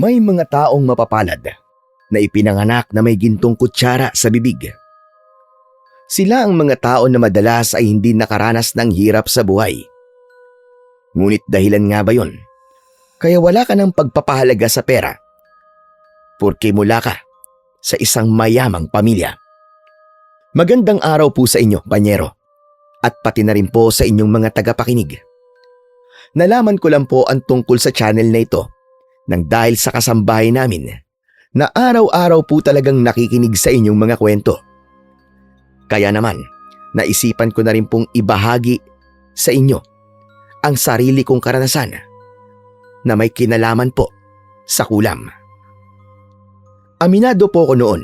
May mga taong mapapalad na ipinanganak na may gintong kutsara sa bibig. Sila ang mga tao na madalas ay hindi nakaranas ng hirap sa buhay. Ngunit dahilan nga ba yun? Kaya wala ka ng pagpapahalaga sa pera. Porque mula ka sa isang mayamang pamilya. Magandang araw po sa inyo, panyero. At pati na rin po sa inyong mga tagapakinig. Nalaman ko lang po ang tungkol sa channel na ito nang dahil sa kasambahay namin na araw-araw po talagang nakikinig sa inyong mga kwento. Kaya naman, naisipan ko na rin pong ibahagi sa inyo ang sarili kong karanasan na may kinalaman po sa kulam. Aminado po ko noon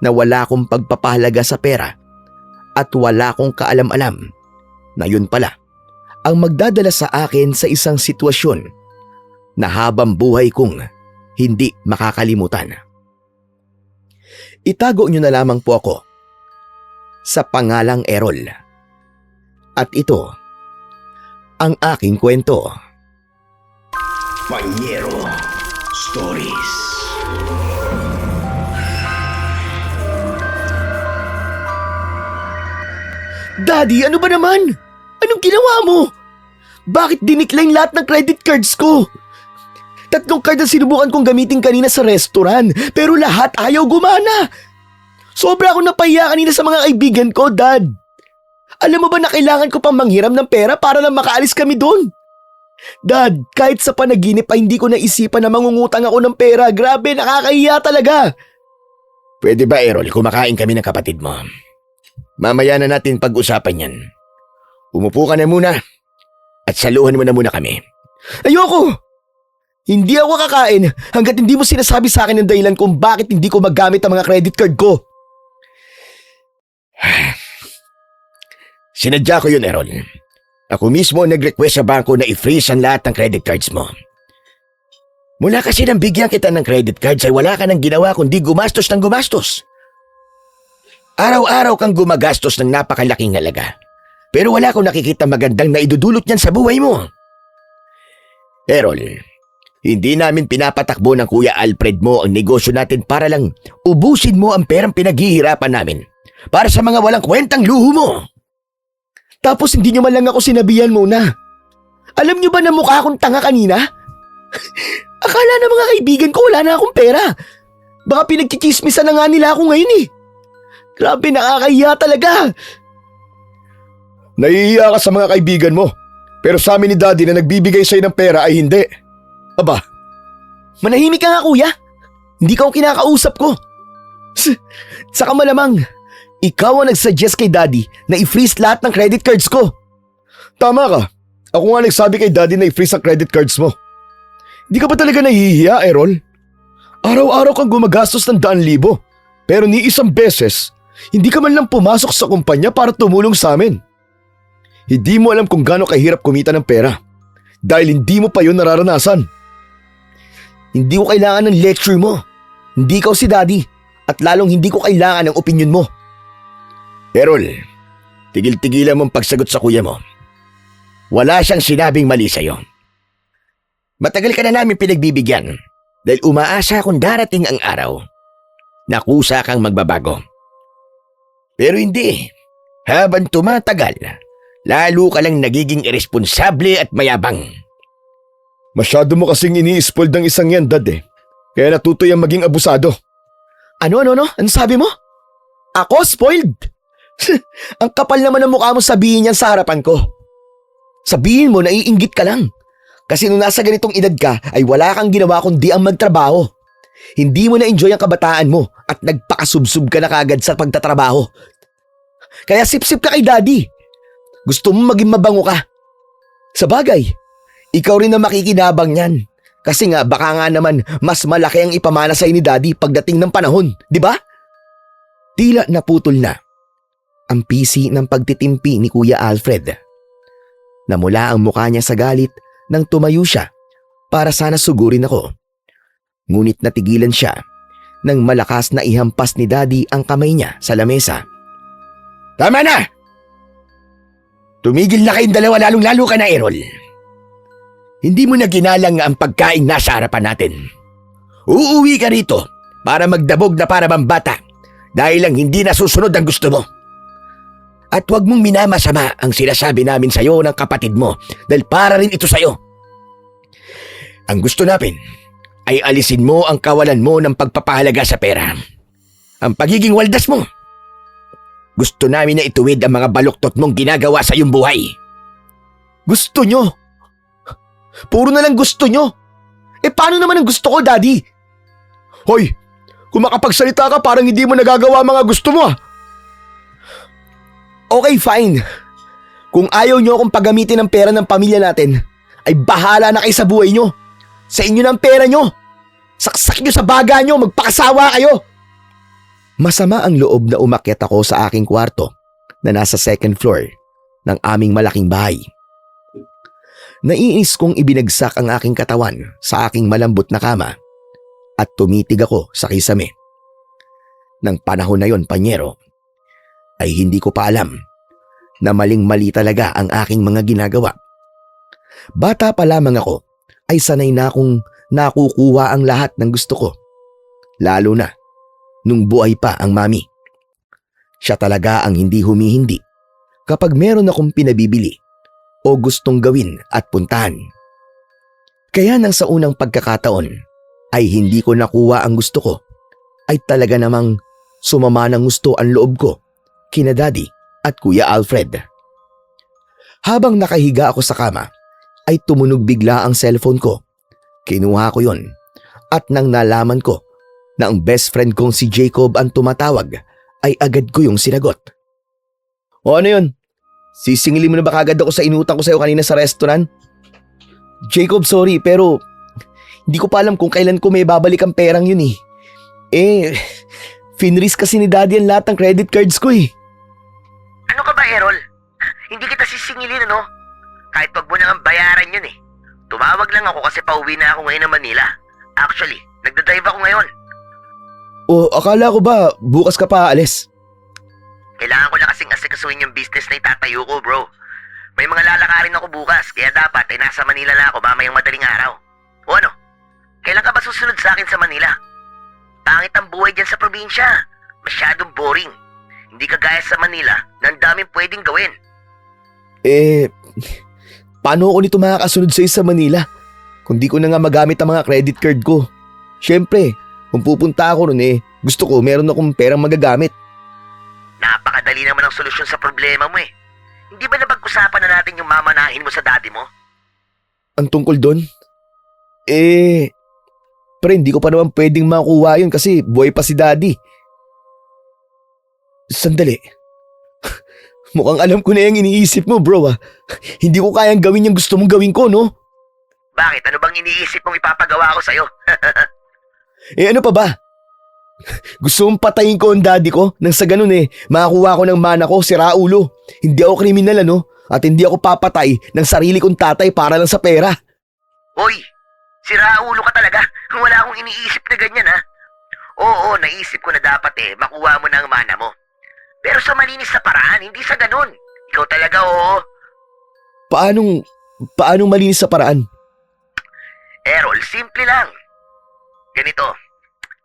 na wala akong pagpapahalaga sa pera at wala akong kaalam-alam na yun pala ang magdadala sa akin sa isang sitwasyon na habang buhay kong hindi makakalimutan. Itago niyo na lamang po ako sa pangalang Errol. At ito ang aking kwento. Panyero Stories. Daddy, ano ba naman? Anong ginawa mo? Bakit dinikline lahat ng credit cards ko? 3 card ang sinubukan kong gamitin kanina sa restaurant, pero lahat ayaw gumana. Sobra akong napahiya kanina sa mga kaibigan ko, Dad. Alam mo ba na kailangan ko pang manghiram ng pera para lang makaalis kami doon? Dad, kahit sa panaginip ay hindi ko naisipan na mangungutang ako ng pera. Grabe, nakakahiya talaga. Pwede ba, Errol, kumakain kami ng kapatid mo? Mamaya na natin pag-usapan yan. Umupo ka na muna at saluhan mo na muna kami. Ayoko! Hindi ako kakain hanggat hindi mo sinasabi sa akin ang dahilan kung bakit hindi ko magamit ang mga credit card ko. Sinadya ko yun, Errol. Ako mismo nag-request sa bangko na i-freeze ang lahat ng credit cards mo. Mula kasi nang bigyan kita ng credit cards ay wala ka nang ginawa kundi gumastos ng gumastos. Araw-araw kang gumagastos ng napakalaking halaga. Pero wala akong nakikita magandang na idudulot niyan sa buhay mo. Errol, hindi namin pinapatakbo ng Kuya Alfred mo ang negosyo natin para lang ubusin mo ang perang pinaghihirapan namin para sa mga walang kwentang luho mo. Tapos hindi nyo man lang ako sinabihan muna. Alam nyo ba na mukha akong tanga kanina? Akala ng mga kaibigan ko wala na akong pera. Baka pinagkikismisan na nga nila ako ngayon eh. Grabe, nakakahiya talaga. Nahihiya ka sa mga kaibigan mo, pero sa amin ni Daddy na nagbibigay sa'yo ng pera ay hindi. Aba, manahimik ka nga kuya. Hindi ka ang kinakausap ko. Saka malamang, ikaw ang nagsuggest kay Daddy na i-freeze lahat ng credit cards ko. tama ka. Ako nga nagsabi kay Daddy na i-freeze ang credit cards mo. Hindi ka ba talaga nahihiya, Errol? Araw-araw kang gumagastos ng 100,000, pero ni isang beses, hindi ka man lang pumasok sa kumpanya para tumulong sa amin. Hindi mo alam kung gaano kahirap kumita ng pera dahil hindi mo pa yun nararanasan. Hindi ko kailangan ng lecture mo. Hindi ikaw si Daddy at lalong hindi ko kailangan ng opinion mo. Errol, tigil-tigilan mong pagsagot sa kuya mo. Wala siyang sinabing mali sa'yo. Matagal ka na namin pinagbibigyan dahil umaasa kung darating ang araw na kusa kang magbabago. Pero hindi. Habang tumatagal, lalo ka lang nagiging irresponsable at mayabang. Masyado mo kasing ini-spoiled ng isang yan, Dad eh. Kaya natuto yung maging abusado. Ano? Ano sabi mo? Ako spoiled? Ang kapal naman ng mukha mo sabihin yan sa harapan ko. Sabihin mo na iinggit ka lang. Kasi nung nasa ganitong edad ka ay wala kang ginawa kundi ang magtrabaho. Hindi mo na-enjoy ang kabataan mo at nagpakasubsub ka na kagad sa pagtatrabaho. Kaya sip-sip ka kay Daddy. Gusto mo maging mabango ka. Sa bagay, ikaw rin na makikinabang niyan. Kasi nga baka nga naman mas malaki ang ipamana sa'yo ni Daddy pagdating ng panahon, di ba? Tila naputol na ang pisi ng pagtitimpi ni Kuya Alfred. Namula ang mukha niya sa galit nang tumayo siya para sana sugurin ako. Ngunit natigilan siya nang malakas na ihampas ni Daddy ang kamay niya sa lamesa. Tama na! Tumigil na kayong dalawa, lalong-lalo ka na, Errol. Hindi mo na ginalang ang pagkain nasa harapan natin. Uuwi ka rito para magdabog na para bang bata dahil lang hindi nasusunod ang gusto mo. At huwag mong minamasama ang sinasabi namin sa'yo ng kapatid mo dahil para rin ito sa'yo. Ang gusto namin ay alisin mo ang kawalan mo ng pagpapahalaga sa pera. Ang pagiging waldas mo. Gusto namin na ituwid ang mga baluktot mong ginagawa sa iyong buhay. Gusto nyo? Puro na lang gusto nyo. Paano naman ang gusto ko, Daddy? Hoy, kung makapagsalita ka parang hindi mo nagagawa mga gusto mo ah. Okay, fine. Kung ayaw nyo akong paggamitin ng pera ng pamilya natin, ay bahala na kayo sa buhay nyo. Sa inyo ng pera nyo. Saksak nyo sa baga nyo, magpakasawa kayo. Masama ang loob na umakyat ako sa aking kwarto na nasa second floor ng aming malaking bahay. Naiinis kong ibinagsak ang aking katawan sa aking malambot na kama at tumitig ako sa kisame. Nang panahon na yon, Panyero, ay hindi ko pa alam na maling-mali talaga ang aking mga ginagawa. Bata pa lamang ako ay sanay na akong nakukuha ang lahat ng gusto ko. Lalo na nung buhay pa ang mami. Siya talaga ang hindi humihindi kapag meron akong pinabibili o gustong gawin at puntahan. Kaya nang sa unang pagkakataon ay hindi ko nakuha ang gusto ko, ay talaga namang sumama ng gusto ang loob ko kina Daddy at Kuya Alfred. Habang nakahiga ako sa kama, ay tumunog bigla ang cellphone ko. Kinuha ko yon at nang nalaman ko na ang best friend kong si Jacob ang tumatawag, ay agad ko yung sinagot. O ano yun? Sisingilin mo na ba kagad ako sa inutang ko sa'yo kanina sa restaurant? Jacob, sorry pero hindi ko pa alam kung kailan ko may babalik ang perang yun eh. Finrisk kasi ni Daddy ang lahat ng credit cards ko eh. Ano ka ba, Errol? Hindi kita sisingilin, ano? Kahit wag mo nang bayaran yun eh. Tumawag lang ako kasi pauwi na ako ngayon ng Manila. Actually, nagdadrive ako ngayon. O akala ko ba bukas ka pa aalis? Kailangan ko lang kasing asikasuhin yung business na itatayo ko, bro. May mga lalakarin ako bukas, kaya dapat ay nasa Manila na ako mamayang madaling araw. O ano? Kailan ka ba susunod sa akin sa Manila? Pangit ang buhay dyan sa probinsya. Masyadong boring. Hindi kagaya sa Manila na ang daming pwedeng gawin. Paano ako nito makakasunod sa'yo sa Manila? Kung di ko na nga magamit ang mga credit card ko. Siyempre, kung pupunta ako ron gusto ko meron akong perang magagamit. Napakadali naman ang solusyon sa problema mo eh. Hindi ba napag-usapan na natin yung mamanahin mo sa daddy mo? Ang tungkol doon? Pre, hindi ko pa naman pwedeng makuha yun kasi buhay pa si Daddy. Sandali. Mukhang alam ko na yung iniisip mo, bro ah. Hindi ko kayang gawin yung gusto mong gawin ko, no? Bakit? Ano bang iniisip mong ipapagawa ko sa'yo? Ano pa ba? Gusto mong patayin ko ang daddy ko nang sa ganun makakuha ko ng mana ko, sira ulo. Hindi ako kriminal ano? At hindi ako papatay ng sarili kong tatay para lang sa pera. Hoy, sira ulo ka talaga. Wala akong iniisip na ganyan ha. Oo, naisip ko na dapat makuha mo na ang mana mo. Pero sa malinis na paraan, hindi sa ganun. Ikaw talaga oo. Paanong malinis sa paraan? Errol, simple lang. Ganito,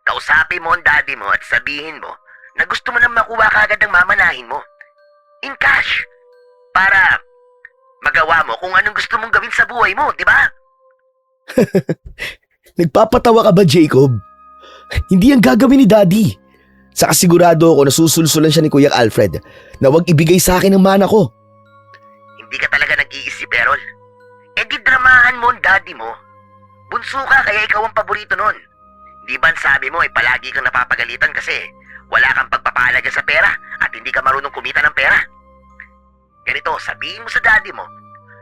kausapin mo ang daddy mo at sabihin mo na gusto mo nang makuha kagad ang mamanahin mo. In cash. Para magawa mo kung anong gusto mong gawin sa buhay mo, di ba? Nagpapatawa ka ba, Jacob? Hindi ang gagawin ni Daddy. Saka sigurado ako na susulsulan siya ni Kuya Alfred na wag ibigay sa akin ang mana ko. Hindi ka talaga nag-iisip, Errol. Di dramahan mo ang daddy mo. Bunso ka kaya ikaw ang paborito nun. Di ba sabi mo palagi kang napapagalitan kasi wala kang pagpapahalaga sa pera at hindi ka marunong kumita ng pera? Ganito, sabihin mo sa daddy mo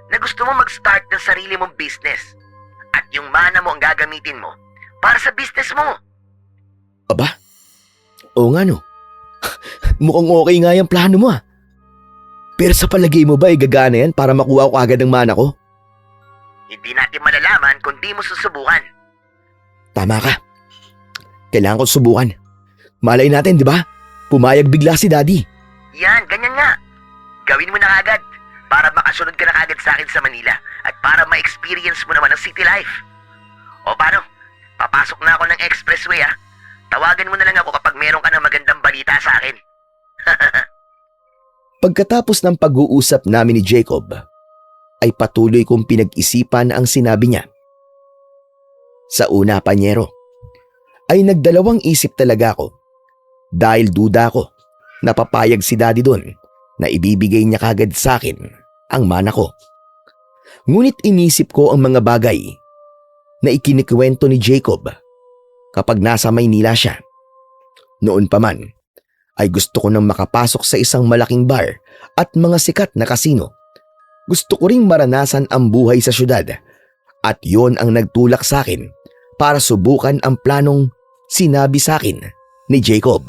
na gusto mo mag-start ng sarili mong business at yung mana mo ang gagamitin mo para sa business mo. Aba? Oo nga no. Mukhang okay nga yung plano mo ah. Pero sa palagay mo ba gagana yan para makuha ko agad ang mana ko? Hindi natin malalaman kung di mo susubukan. Tama ka. Kailangan ko subukan. Malay natin, di ba? Pumayag bigla si Daddy. Yan, ganyan nga. Gawin mo na agad. para makasunod ka na kagad sa akin sa Manila at para ma-experience mo naman ang city life. O paano? Papasok na ako ng expressway ah. Tawagan mo na lang ako kapag meron ka ng magandang balita sa akin. Pagkatapos ng pag-uusap namin ni Jacob, ay patuloy kong pinag-isipan ang sinabi niya. Sa una, panyero, ay nagdalawang isip talaga ako dahil duda ko na papayag si daddy doon na ibibigay niya kagad sa akin ang mana ko. Ngunit inisip ko ang mga bagay na ikinikwento ni Jacob kapag nasa Maynila siya. Noon pa man, ay gusto ko nang makapasok sa isang malaking bar at mga sikat na kasino. Gusto ko ring maranasan ang buhay sa syudad at yon ang nagtulak sa akin para subukan ang planong sinabi sa akin ni Jacob.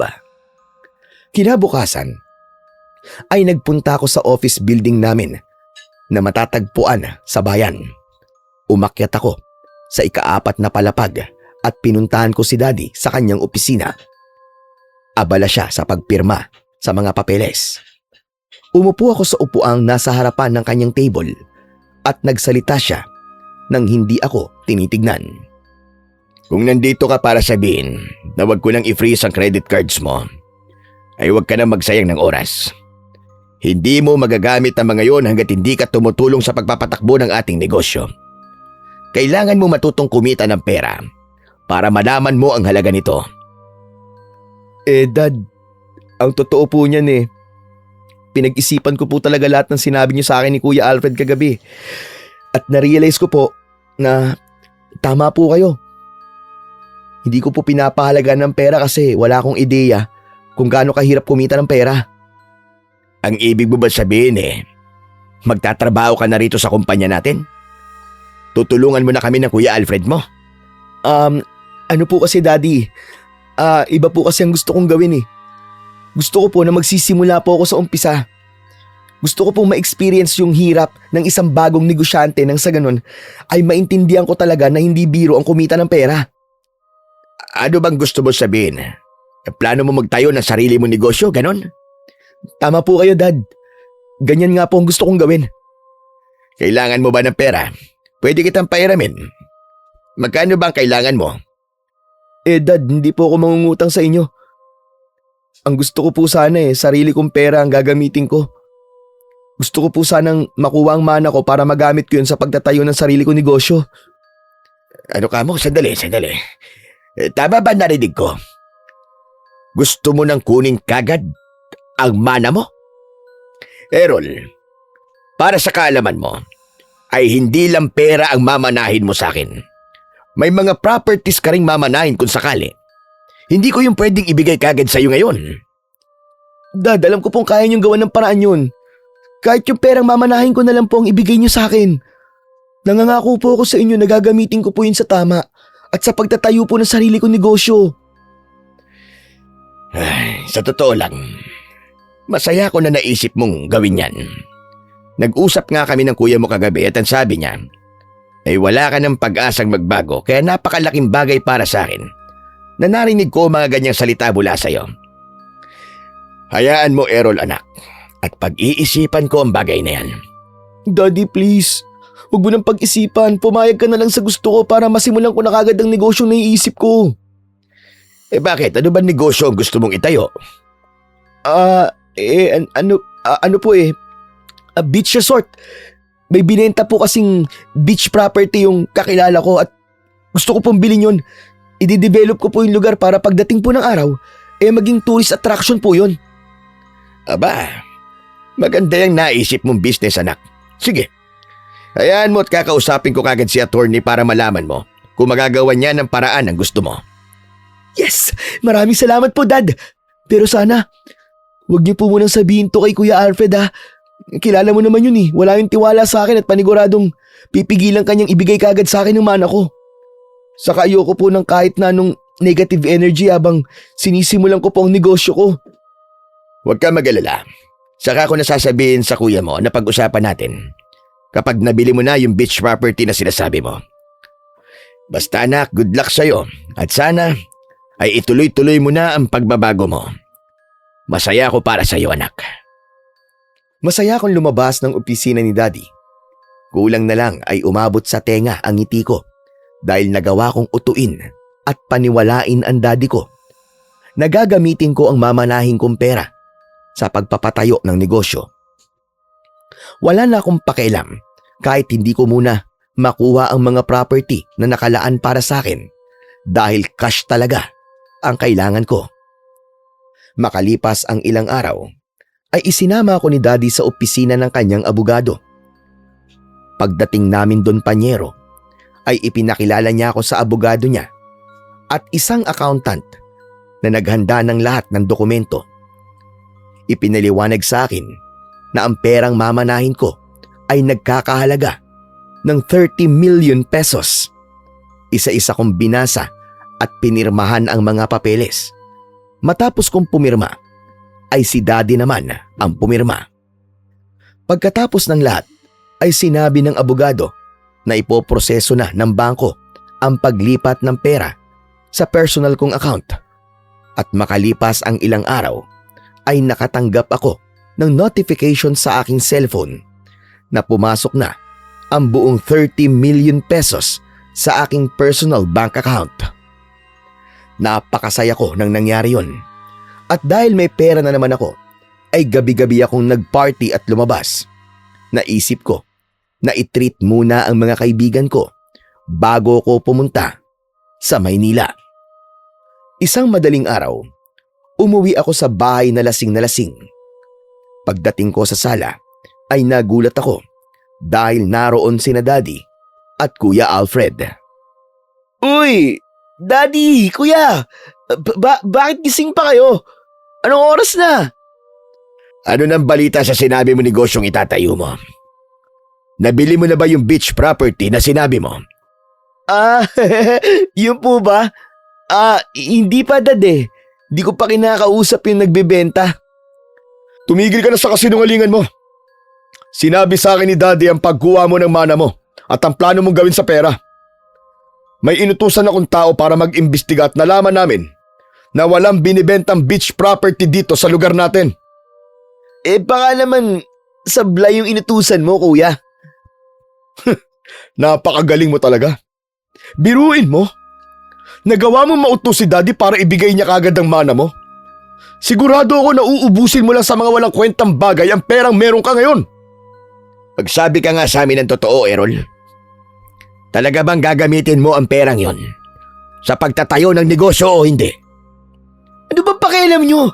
Kinabukasan ay nagpunta ako sa office building namin na matatagpuan sa bayan. Umakyat ako sa ika-4 na palapag at pinuntahan ko si daddy sa kanyang opisina. Abala siya sa pagpirma sa mga papeles. Umupo ako sa upuang nasa harapan ng kanyang table at nagsalita siya nang hindi ako tinitignan. Kung nandito ka para sabihin na wag ko nang i-freeze ang credit cards mo, ay wag ka na magsayang ng oras. Hindi mo magagamit ang mga yon hanggat hindi ka tumutulong sa pagpapatakbo ng ating negosyo. Kailangan mo matutong kumita ng pera para malaman mo ang halaga nito. Dad, ang totoo po niyan pinag-isipan ko po talaga lahat ng sinabi niyo sa akin ni Kuya Alfred kagabi. At na-realize ko po na tama po kayo. Hindi ko po pinapahalaga ng pera kasi wala akong ideya kung gaano kahirap kumita ng pera. Ang ibig mo ba sabihin magtatrabaho ka na rito sa kumpanya natin? Tutulungan mo na kami ng Kuya Alfred mo? Ano po kasi daddy, iba po kasi ang gusto kong gawin Gusto ko po na magsisimula po ako sa umpisa. Gusto ko po ma-experience yung hirap ng isang bagong negosyante nang sa ganun ay maintindihan ko talaga na hindi biro ang kumita ng pera. Ano bang gusto mo sabihin? Plano mo magtayo ng sarili mong negosyo, ganon? Tama po kayo, Dad. Ganyan nga po ang gusto kong gawin. Kailangan mo ba ng pera? Pwede kitang pairamin. Magkano ba ang kailangan mo? Dad, hindi po ako mangungutang sa inyo. Ang gusto ko po sana sarili kong pera ang gagamitin ko. Gusto ko po sanang makuha ang mana ko para magamit ko yun sa pagtatayo ng sarili kong negosyo. Ano ka mo? Sandali. Tama ba narinig ko? Gusto mo nang kunin kagad ang mana mo? Errol, para sa kaalaman mo, ay hindi lang pera ang mamanahin mo sa akin. May mga properties ka ring mamanahin kung sakali. Hindi ko yung pwedeng ibigay kagad sa'yo ngayon. Dad, alam ko pong kaya niyong gawan ng paraan yun. Kahit yung perang mamanahin ko na lang po ang ibigay niyo sa akin. Nangangako po ako sa inyo na gagamitin ko po yun sa tama at sa pagtatayo po ng sarili kong negosyo. Ay, sa totoo lang, masaya ko na naisip mong gawin yan. Nag-usap nga kami ng kuya mo kagabi at ang sabi niya, ay wala ka ng pag-asang magbago kaya napakalaking bagay para sa akin na narinig ko mga ganyang salita mula sa'yo. Hayaan mo, Errol anak, at pag-iisipan ko ang bagay na yan. Daddy, please. Huwag mo nang pag-isipan. Pumayag ka na lang sa gusto ko para masimulan ko na kagad ang negosyong naiisip ko. Bakit? Ano ba negosyo ang gusto mong itayo? Ano po a beach resort. May binenta po kasing beach property yung kakilala ko at gusto ko pong bilhin yun. I-develop ko po yung lugar para pagdating po ng araw, maging tourist attraction po yun. Aba, maganda yung naisip mong business anak. Sige, hayaan mo at kakausapin ko kagad si attorney para malaman mo kung magagawa niya ng paraan ang gusto mo. Yes! Maraming salamat po, Dad. Pero sana, huwag niyo po munang sabihin to kay Kuya Alfred Kilala mo naman yun Wala yung tiwala sa akin at paniguradong pipigilan kanyang ibigay kagad sa akin ng mana ko. Saka ayoko po ng kahit na anong negative energy habang sinisimulan ko po ang negosyo ko. Huwag ka mag-alala. Saka ko nasasabihin sa kuya mo na pag-usapan natin kapag nabili mo na yung beach property na sinasabi mo. Basta anak, good luck sa'yo at sana ay ituloy-tuloy mo na ang pagbabago mo. Masaya ako para sa'yo anak. Masaya akong lumabas ng opisina ni Daddy. Kulang na lang ay umabot sa tenga ang ngiti ko dahil nagawa kong utuin at paniwalain ang daddy ko. Nagagamitin ko ang mamanahin kong pera sa pagpapatayo ng negosyo. Wala na akong pakialam kahit hindi ko muna makuha ang mga property na nakalaan para sa akin dahil cash talaga ang kailangan ko. Makalipas ang ilang araw, ay isinama ako ni Daddy sa opisina ng kanyang abogado. Pagdating namin doon panyero, ay ipinakilala niya ako sa abogado niya at isang accountant na naghanda ng lahat ng dokumento. Ipinaliwanag sa akin na ang perang mamanahin ko ay nagkakahalaga ng 30 million pesos. Isa-isa kong binasa at pinirmahan ang mga papeles. Matapos kong pumirma, ay si Daddy naman ang pumirma. Pagkatapos ng lahat, ay sinabi ng abogado na ipoproseso na ng bangko ang paglipat ng pera sa personal kong account. At makalipas ang ilang araw, ay nakatanggap ako ng notification sa aking cellphone na pumasok na ang buong 30 million pesos sa aking personal bank account. Napakasaya ko nang nangyari yon. At dahil may pera na naman ako, ay gabi-gabi akong nagparty at lumabas. Naisip ko na i-treat muna ang mga kaibigan ko bago ko pumunta sa Maynila. Isang madaling araw, umuwi ako sa bahay na lasing. Pagdating ko sa sala, ay nagulat ako dahil naroon sina Daddy at Kuya Alfred. Uy! Daddy! Kuya! Bakit gising pa kayo? Anong oras na? Ano nang balita sa sinabi mo negosyong itatayo mo? Nabili mo na ba yung beach property na sinabi mo? Yun po ba? Hindi pa dad eh. Di ko pa kinakausap yung nagbebenta. Tumigil ka na sa kasinungalingan mo. Sinabi sa akin ni Daddy ang pagkuha mo ng mana mo at ang plano mong gawin sa pera. May inutusan akong tao para mag-imbestiga at nalaman namin na walang binibentang beach property dito sa lugar natin. Baka naman sablay yung inutusan mo, kuya. Napakagaling mo talaga. Biruin mo. Nagawa mo mautos si Daddy para ibigay niya kagad ang mana mo. Sigurado ako na uubusin mo lang sa mga walang kwentang bagay ang perang meron ka ngayon. Pagsabi ka nga sa amin ng totoo, Errol. Talaga bang gagamitin mo ang perang yon sa pagtatayo ng negosyo o hindi? Ano ba pakialam nyo?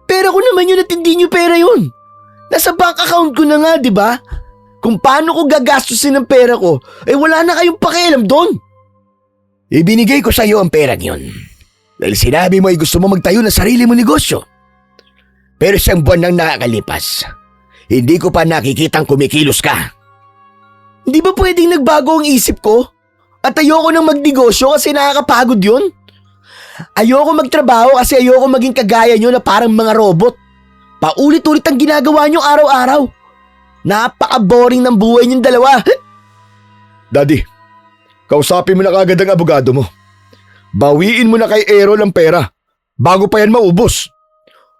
Pera ko naman yun at hindi nyo pera yun. Nasa bank account ko na nga, di ba? Kung paano ko gagastusin ang pera ko, wala na kayong pakialam doon. Ibinigay ko sa iyo ang perang yon dahil sinabi mo ay gusto mo magtayo ng sarili mo negosyo. Pero isang buwan nang nakakalipas, hindi ko pa nakikitang kumikilos ka. Hindi ba pwedeng nagbago ang isip ko? At ayoko nang magnegosyo kasi nakakapagod yun? Ayoko magtrabaho kasi ayoko maging kagaya nyo na parang mga robot. Paulit-ulit ang ginagawa nyo araw-araw. Napaka-boring ng buhay nyong dalawa. Daddy, kausapin mo na kagad ang abogado mo. Bawiin mo na kay Errol ang pera bago pa yan maubos.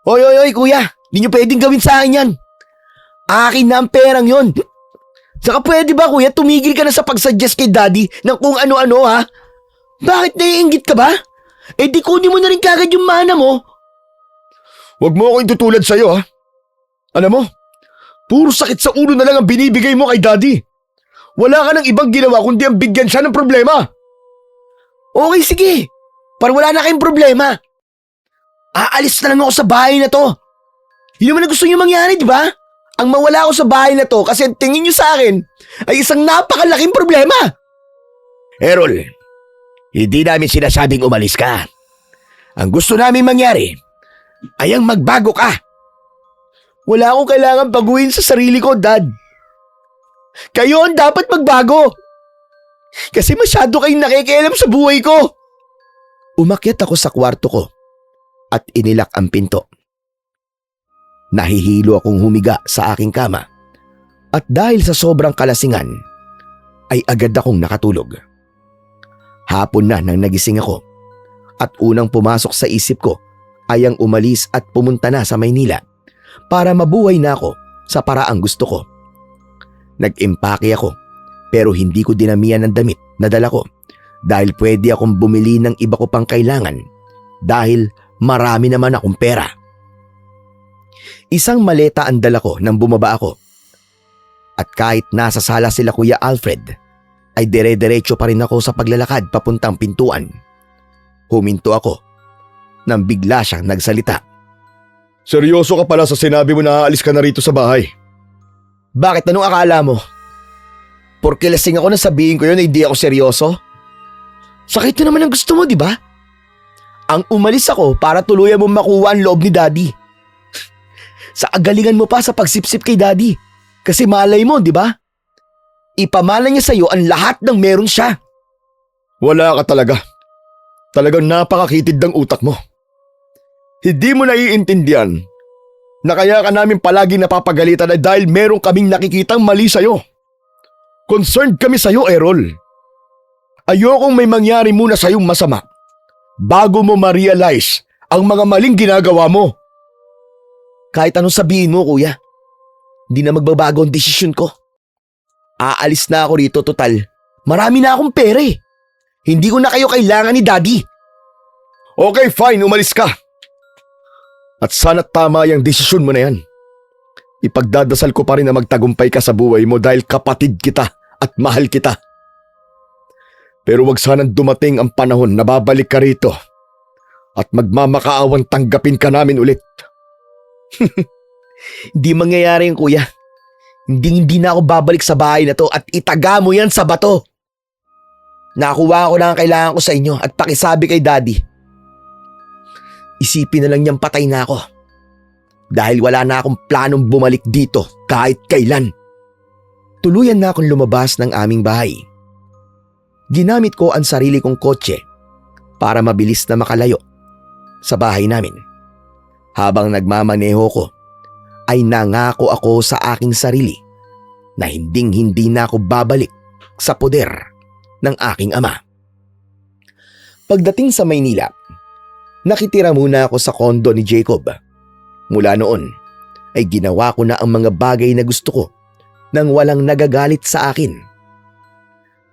Oy, kuya. Hindi nyo pwedeng gawin sa akin yan. Akin na ang perang yon. Saka pwede ba kuya, tumigil ka na sa pagsuggest kay Daddy ng kung ano-ano ha? Bakit naiinggit ka ba? Di kunin mo na rin kagad yung mana mo. Huwag mo akong tutulad sa'yo ha. Alam mo, puro sakit sa ulo na lang ang binibigay mo kay Daddy. Wala ka nang ibang ginawa kundi ang bigyan siya ng problema. Okay, sige. Para wala na kayong problema. Aalis na lang ako sa bahay na to. Yun naman ang gusto nyo mangyari, di ba? Ang mawala ako sa bahay na to kasi tingin nyo sa akin ay isang napakalaking problema. Errol, hindi namin sinasabing umalis ka. Ang gusto namin mangyari ay ang magbago ka. Wala akong kailangan baguhin sa sarili ko, Dad. Kayo ang dapat magbago. Kasi masyado kayong nakikialam sa buhay ko. Umakyat ako sa kwarto ko at inilak ang pinto. Nahihilo akong humiga sa aking kama at dahil sa sobrang kalasingan ay agad akong nakatulog. Hapon na nang nagising ako at unang pumasok sa isip ko ay ang umalis at pumunta na sa Maynila para mabuhay na ako sa paraang gusto ko. Nag-impake ako pero hindi ko dinamihan ng damit na dala ko dahil pwede akong bumili ng iba ko pang kailangan dahil marami naman akong pera. Isang maleta ang dala ko nang bumaba ako. At kahit nasa sala sila Kuya Alfred, ay dire-diretso pa rin ako sa paglalakad papuntang pintuan. Huminto ako nang bigla siyang nagsalita. Seryoso ka pala sa sinabi mo na aalis ka na rito sa bahay. Bakit? Anong akala mo? Porke lasing ako na sabihin ko yun, hindi ako seryoso? Sakit na naman ang gusto mo, di ba? Ang umalis ako para tuluyan mong makuha ang loob ni Daddy. Sa agalingan mo pa sa pagsipsip kay Daddy. Kasi malay mo, di ba? Ipamana niya sa'yo ang lahat ng meron siya. Wala ka talaga. Talagang napakakitid ng utak mo. Hindi mo naiintindihan na kaya ka namin palagi napapagalitan ay dahil meron kaming nakikitang mali sa'yo. Concerned kami sa'yo, Errol. Ayokong may mangyari muna sa'yong masama bago mo ma-realize ang mga maling ginagawa mo. Kahit anong sabihin mo, kuya, hindi na magbabago ang desisyon ko. Aalis na ako rito, total. Marami na akong pera eh. Hindi ko na kayo kailangan ni Daddy. Okay, fine, umalis ka. At sana tama yung desisyon mo na yan. Ipagdadasal ko pa rin na magtagumpay ka sa buhay mo dahil kapatid kita at mahal kita. Pero wag sanang dumating ang panahon na babalik ka rito at magmamakaawang tanggapin ka namin ulit. Hindi mangyayari yan, kuya. Hindi na ako babalik sa bahay na to at itaga mo yan sa bato. Nakuha ko na ang kailangan ko sa inyo at pakisabi kay Daddy. Isipin na lang niyang patay na ako. Dahil wala na akong planong bumalik dito kahit kailan. Tuluyan na akong lumabas ng aming bahay. Ginamit ko ang sarili kong kotse para mabilis na makalayo sa bahay namin. Habang nagmamaneho ko, ay nangako ako sa aking sarili na hinding-hindi na ako babalik sa poder ng aking ama. Pagdating sa Maynila, nakitira muna ako sa kondo ni Jacob. Mula noon ay ginawa ko na ang mga bagay na gusto ko nang walang nagagalit sa akin.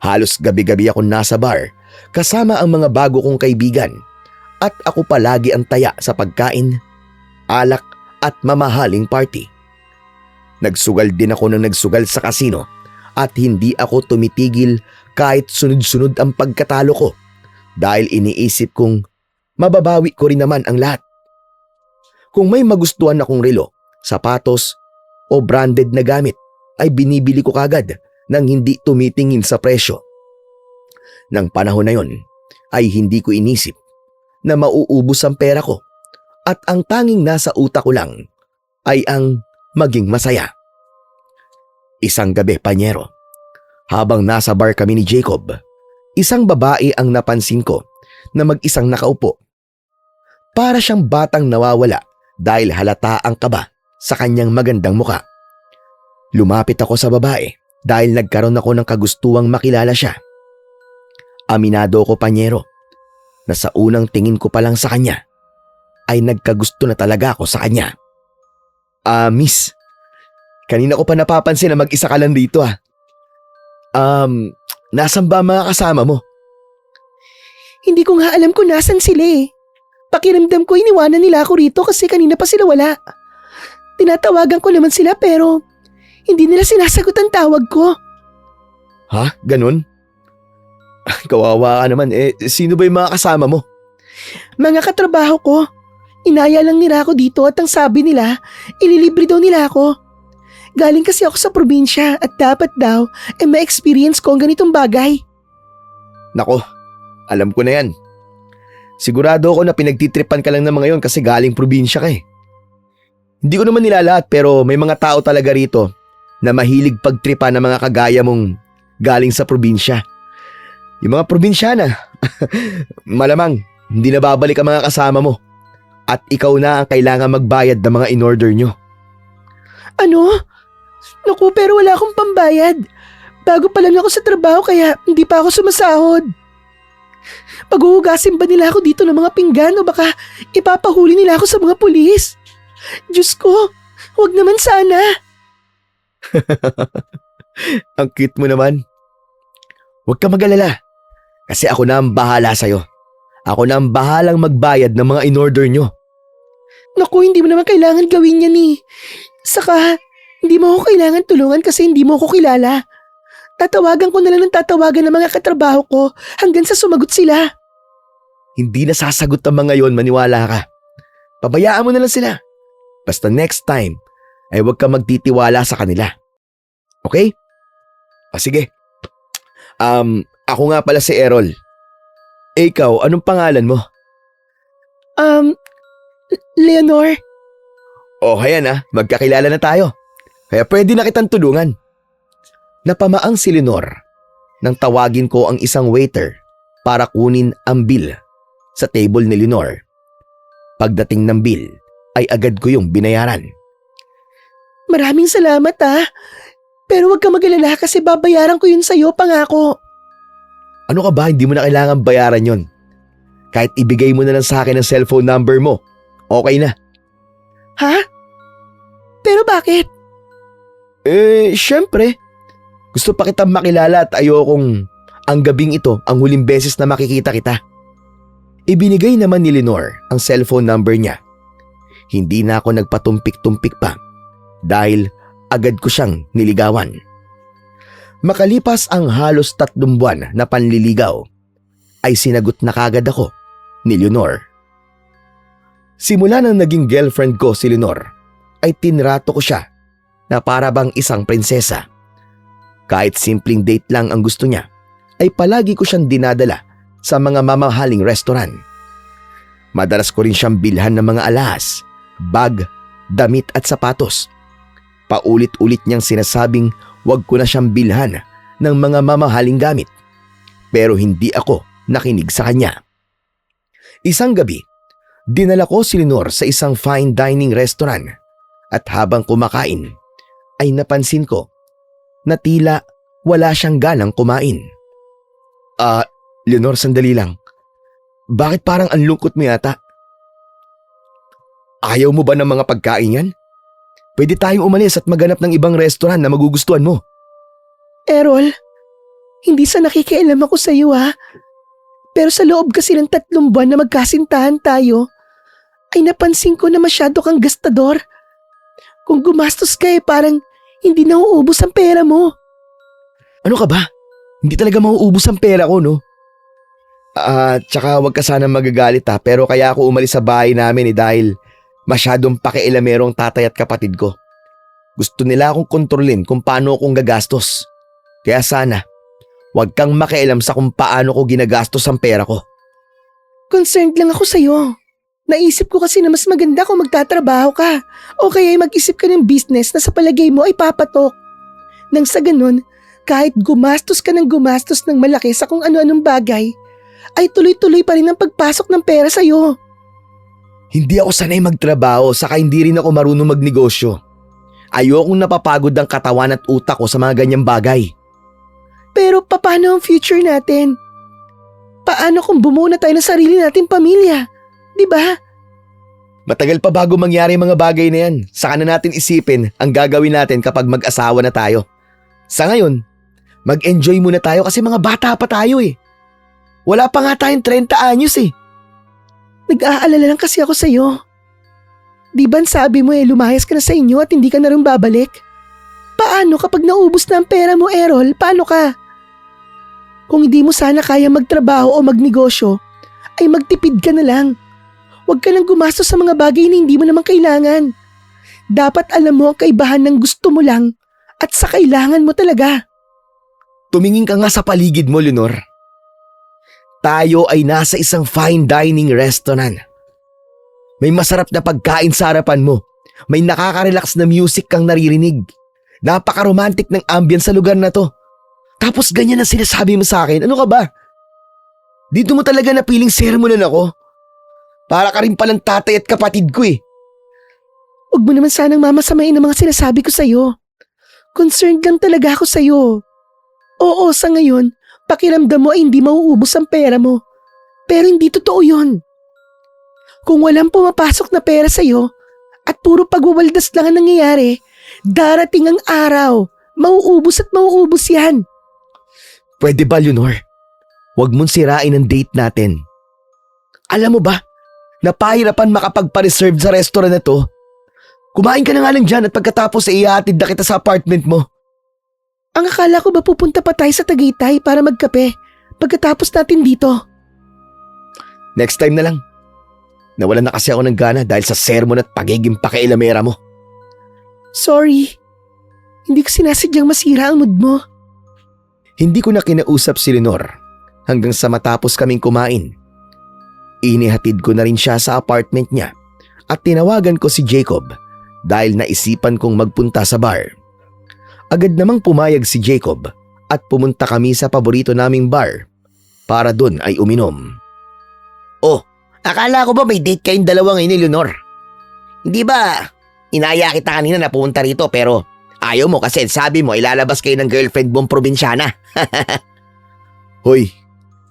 Halos gabi-gabi ako nasa bar kasama ang mga bago kong kaibigan at ako palagi ang taya sa pagkain, alak at mamahaling party. Nagsugal din ako nang nagsugal sa kasino at hindi ako tumitigil kahit sunod-sunod ang pagkatalo ko dahil iniisip kong mababawi ko rin naman ang lahat. Kung may magustuhan akong relo, sapatos o branded na gamit ay binibili ko kagad nang hindi tumitingin sa presyo. Nang panahon na yon ay hindi ko inisip na mauubos ang pera ko at ang tanging nasa utak ko lang ay ang maging masaya. Isang gabi, panyero, habang nasa bar kami ni Jacob, isang babae ang napansin ko na mag-isang nakaupo. Para siyang batang nawawala dahil halata ang kaba sa kanyang magandang muka. Lumapit ako sa babae dahil nagkaroon ako ng kagustuhang makilala siya. Aminado ko, panyero, na sa unang tingin ko pa lang sa kanya ay nagkagusto na talaga ako sa kanya. Miss, kanina ko pa napapansin na mag-isa ka lang dito . Nasan ba ang mga kasama mo? Hindi ko nga alam kung nasan sila eh. Pakiramdam ko iniwanan nila ako rito kasi kanina pa sila wala. Tinatawagan ko naman sila pero hindi nila sinasagot ang tawag ko. Ha? Ganun? Kawawa ka naman sino ba yung mga kasama mo? Mga katrabaho ko. Inaya lang nila ako dito at ang sabi nila, ililibre daw nila ako. Galing kasi ako sa probinsya at dapat daw ma-experience ko ang ganitong bagay. Nako, alam ko na yan. Sigurado ako na pinagtitripan ka lang ng mga yon kasi galing probinsya ka eh. Hindi ko naman nilalahat pero may mga tao talaga rito na mahilig pagtripan ng mga kagaya mong galing sa probinsya. Yung mga probinsyana, malamang hindi na babalik ang mga kasama mo at ikaw na ang kailangan magbayad ng mga in-order nyo. Ano? Naku, pero wala akong pambayad. Bago pa lang ako sa trabaho kaya hindi pa ako sumasahod. Paghuhugasin ba nila ako dito ng mga pinggan o baka ipapahuli nila ako sa mga pulis? Diyos ko, wag naman sana. Ang cute mo naman. Huwag ka mag-alala. Kasi ako na ang bahala sa'yo. Ako na ang bahalang magbayad ng mga in-order nyo. Naku, hindi mo naman kailangan gawin yan eh. Saka, hindi mo ako kailangan tulungan kasi hindi mo ako kilala. Tatawagan ko na lang ng tatawagan ng mga katrabaho ko hanggang sa sumagot sila. Hindi na sasagot ang mga yon, maniwala ka. Pabayaan mo na lang sila. Basta next time, ay huwag ka magtitiwala sa kanila. Okay? O sige. Ako nga pala si Errol. Ikaw, anong pangalan mo? Leonor, O ayan magkakilala na tayo. Kaya pwede na kitang tulungan. Napamaang si Lenor nang tawagin ko ang isang waiter para kunin ang bill sa table ni Lenor. Pagdating ng bill ay agad ko yung binayaran. maraming salamat Pero huwag ka mag-alala kasi babayaran ko yun sa'yo, pangako. Ano ka ba? Hindi mo na kailangan bayaran yon. Kahit ibigay mo na lang sa akin ang cellphone number mo, okay na. Ha? Pero bakit? Syempre. Gusto pa kitang makilala at ayokong ang gabing ito ang huling beses na makikita kita. Ibinigay naman ni Lenor ang cellphone number niya. Hindi na ako nagpatumpik-tumpik pa dahil agad ko siyang niligawan. Makalipas ang halos 3 buwan na panliligaw, ay sinagot na kagad ako ni Leonor. Simula nang naging girlfriend ko si Leonor, ay tinrato ko siya na para bang isang prinsesa. Kahit simpleng date lang ang gusto niya, ay palagi ko siyang dinadala sa mga mamahaling restaurant. Madalas ko rin siyang bilhan ng mga alahas, bag, damit at sapatos. Paulit-ulit niyang sinasabing wag ko na siyang bilhan ng mga mamahaling gamit. Pero hindi ako nakinig sa kanya. Isang gabi, dinala ko si Lenor sa isang fine dining restaurant at habang kumakain ay napansin ko na tila wala siyang ganang kumain. Lenor, sandali lang. Bakit parang ang lungkot mo yata? Ayaw mo ba ng mga pagkain yan? Pwede tayong umalis at maghanap ng ibang restaurant na magugustuhan mo. Errol, hindi sa nakikialam ako sa iyo Pero sa loob kasi ng 3 buwan na magkasintahan tayo, ay napansin ko na masyado kang gastador. Kung gumastos ka parang hindi nauubos ang pera mo. Ano ka ba? Hindi talaga mauubos ang pera ko, no? Tsaka wag ka sana magagalit pero kaya ako umalis sa bahay namin dahil masyadong pakialamerong tatay at kapatid ko. Gusto nila akong kontrolin kung paano akong gagastos. Kaya sana, wag kang makialam sa kung paano ko ginagastos ang pera ko. Concerned lang ako sa'yo. Naisip ko kasi na mas maganda kung magtatrabaho ka o kaya mag-isip ka ng business na sa palagay mo ay papatok. Nang sa ganun, kahit gumastos ka ng gumastos ng malaki sa kung ano-anong bagay, ay tuloy-tuloy pa rin ang pagpasok ng pera sa'yo. Hindi ako sanay magtrabaho saka hindi rin ako marunong magnegosyo. Ayokong napapagod ang katawan at utak ko sa mga ganyang bagay. Pero paano ang future natin? Paano kung bumuo na tayo ng sarili nating pamilya? Diba? Matagal pa bago mangyari ang mga bagay na yan. Saka na natin isipin ang gagawin natin kapag mag-asawa na tayo. Sa ngayon, mag-enjoy muna tayo kasi mga bata pa tayo Wala pa nga tayong 30 anyos Nag-aalala lang kasi ako sa'yo. Di ba sabi mo lumayas ka na sa inyo at hindi ka na rin babalik? Paano kapag naubos na ang pera mo, Errol? Paano ka? Kung hindi mo sana kaya magtrabaho o magnegosyo, ay magtipid ka na lang. Huwag ka nang gumastos sa mga bagay na hindi mo naman kailangan. Dapat alam mo ang kaibahan ng gusto mo lang at sa kailangan mo talaga. Tumingin ka nga sa paligid mo, Lenor. Tayo ay nasa isang fine dining restaurant. May masarap na pagkain sa harapan mo. May nakaka-relax na music kang naririnig. Napaka-romantic ng ambience sa lugar na to. Tapos ganyan ang sinasabi mo sa akin. Ano ka ba? Dito mo talaga napiling sermonan ako? Para ka rin palang tatay at kapatid ko Huwag mo naman sanang mamasamain ang mga sinasabi ko sa'yo. Concerned lang talaga ako sa'yo. Oo, sa ngayon, pakiramdam mo ay hindi mauubos ang pera mo. Pero hindi totoo yun. Kung walang pumapasok na pera sa'yo at puro pagwawaldas lang ang nangyayari, Darating ang araw. Mauubos at mauubos yan. Pwede ba, Leonor? Huwag mong sirain ang date natin. Alam mo ba, napahirapan makapagpa-reserve sa restaurant na to. Kumain ka na nga lang dyan at pagkatapos ihahatid na kita sa apartment mo. Ang akala ko ba pupunta pa tayo sa Tagaytay para magkape pagkatapos natin dito? Next time na lang. Nawalan na kasi ako ng gana dahil sa sermon at pagiging pakailamera mo. Sorry. Hindi ko sinasadyang masira ang mood mo. Hindi ko na kinausap si Leonor hanggang sa matapos kaming kumain. Inihatid ko na rin siya sa apartment niya at tinawagan ko si Jacob dahil naisipan kong magpunta sa bar. Agad namang pumayag si Jacob at pumunta kami sa paborito naming bar para dun ay uminom. Oh, akala ko ba may date kayong dalawa ngayon ni Leonor? Hindi ba inaya kita kanina na pumunta rito pero ayaw mo kasi sabi mo ilalabas kayo ng girlfriend mong probinsyana. Hoy,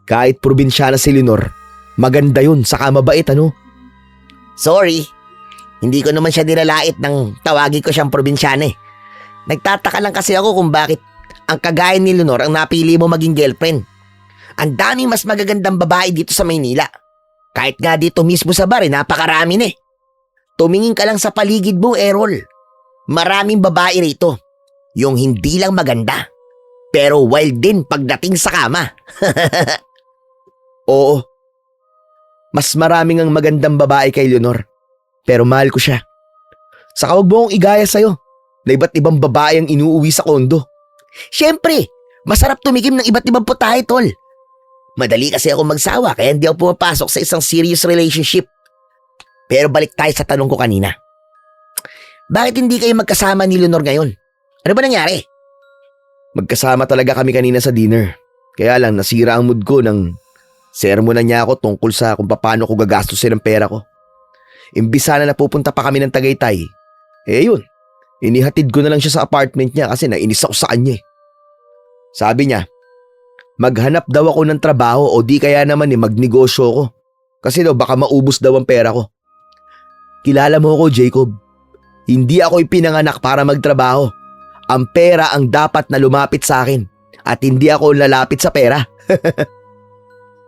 kahit probinsyana si Leonor, maganda yun saka mabait ano? Sorry, hindi ko naman siya nilalait nang tawagin ko siyang probinsyana eh. Nagtataka lang kasi ako kung bakit ang kagaya ni Leonor ang napili mo maging girlfriend. Ang daming mas magagandang babae dito sa Maynila. Kahit nga dito mismo sa bar napakarami na eh. Tumingin ka lang sa paligid mo, Errol. Maraming babae rito. Yung hindi lang maganda. Pero wild din pagdating sa kama. Oo. Mas maraming ang magandang babae kay Leonor. Pero mahal ko siya. Saka huwag mo akong igaya sa'yo na iba't ibang babae ang inuuwi sa kondo. Siyempre, masarap tumikim ng iba't ibang putahe, tol. Madali kasi ako magsawa kaya hindi ako pumapasok sa isang serious relationship. Pero balik tayo sa tanong ko kanina. Bakit hindi kayo magkasama ni Leonor ngayon? Ano ba nangyari? Magkasama talaga kami kanina sa dinner. Kaya lang nasira ang mood ko nang sermonan niya ako tungkol sa kung paano ko gagastusin ang pera ko. Imbis sana napupunta pa kami ng Tagaytay. Yun. Inihatid ko na lang siya sa apartment niya kasi nainis ako sa kanya eh. Sabi niya, maghanap daw ako ng trabaho o di kaya naman magnegosyo ko. Kasi daw baka maubos daw ang pera ko. Kilala mo ako, Jacob. Hindi ako ipinanganak para magtrabaho. Ang pera ang dapat na lumapit sa akin at hindi ako lalapit sa pera.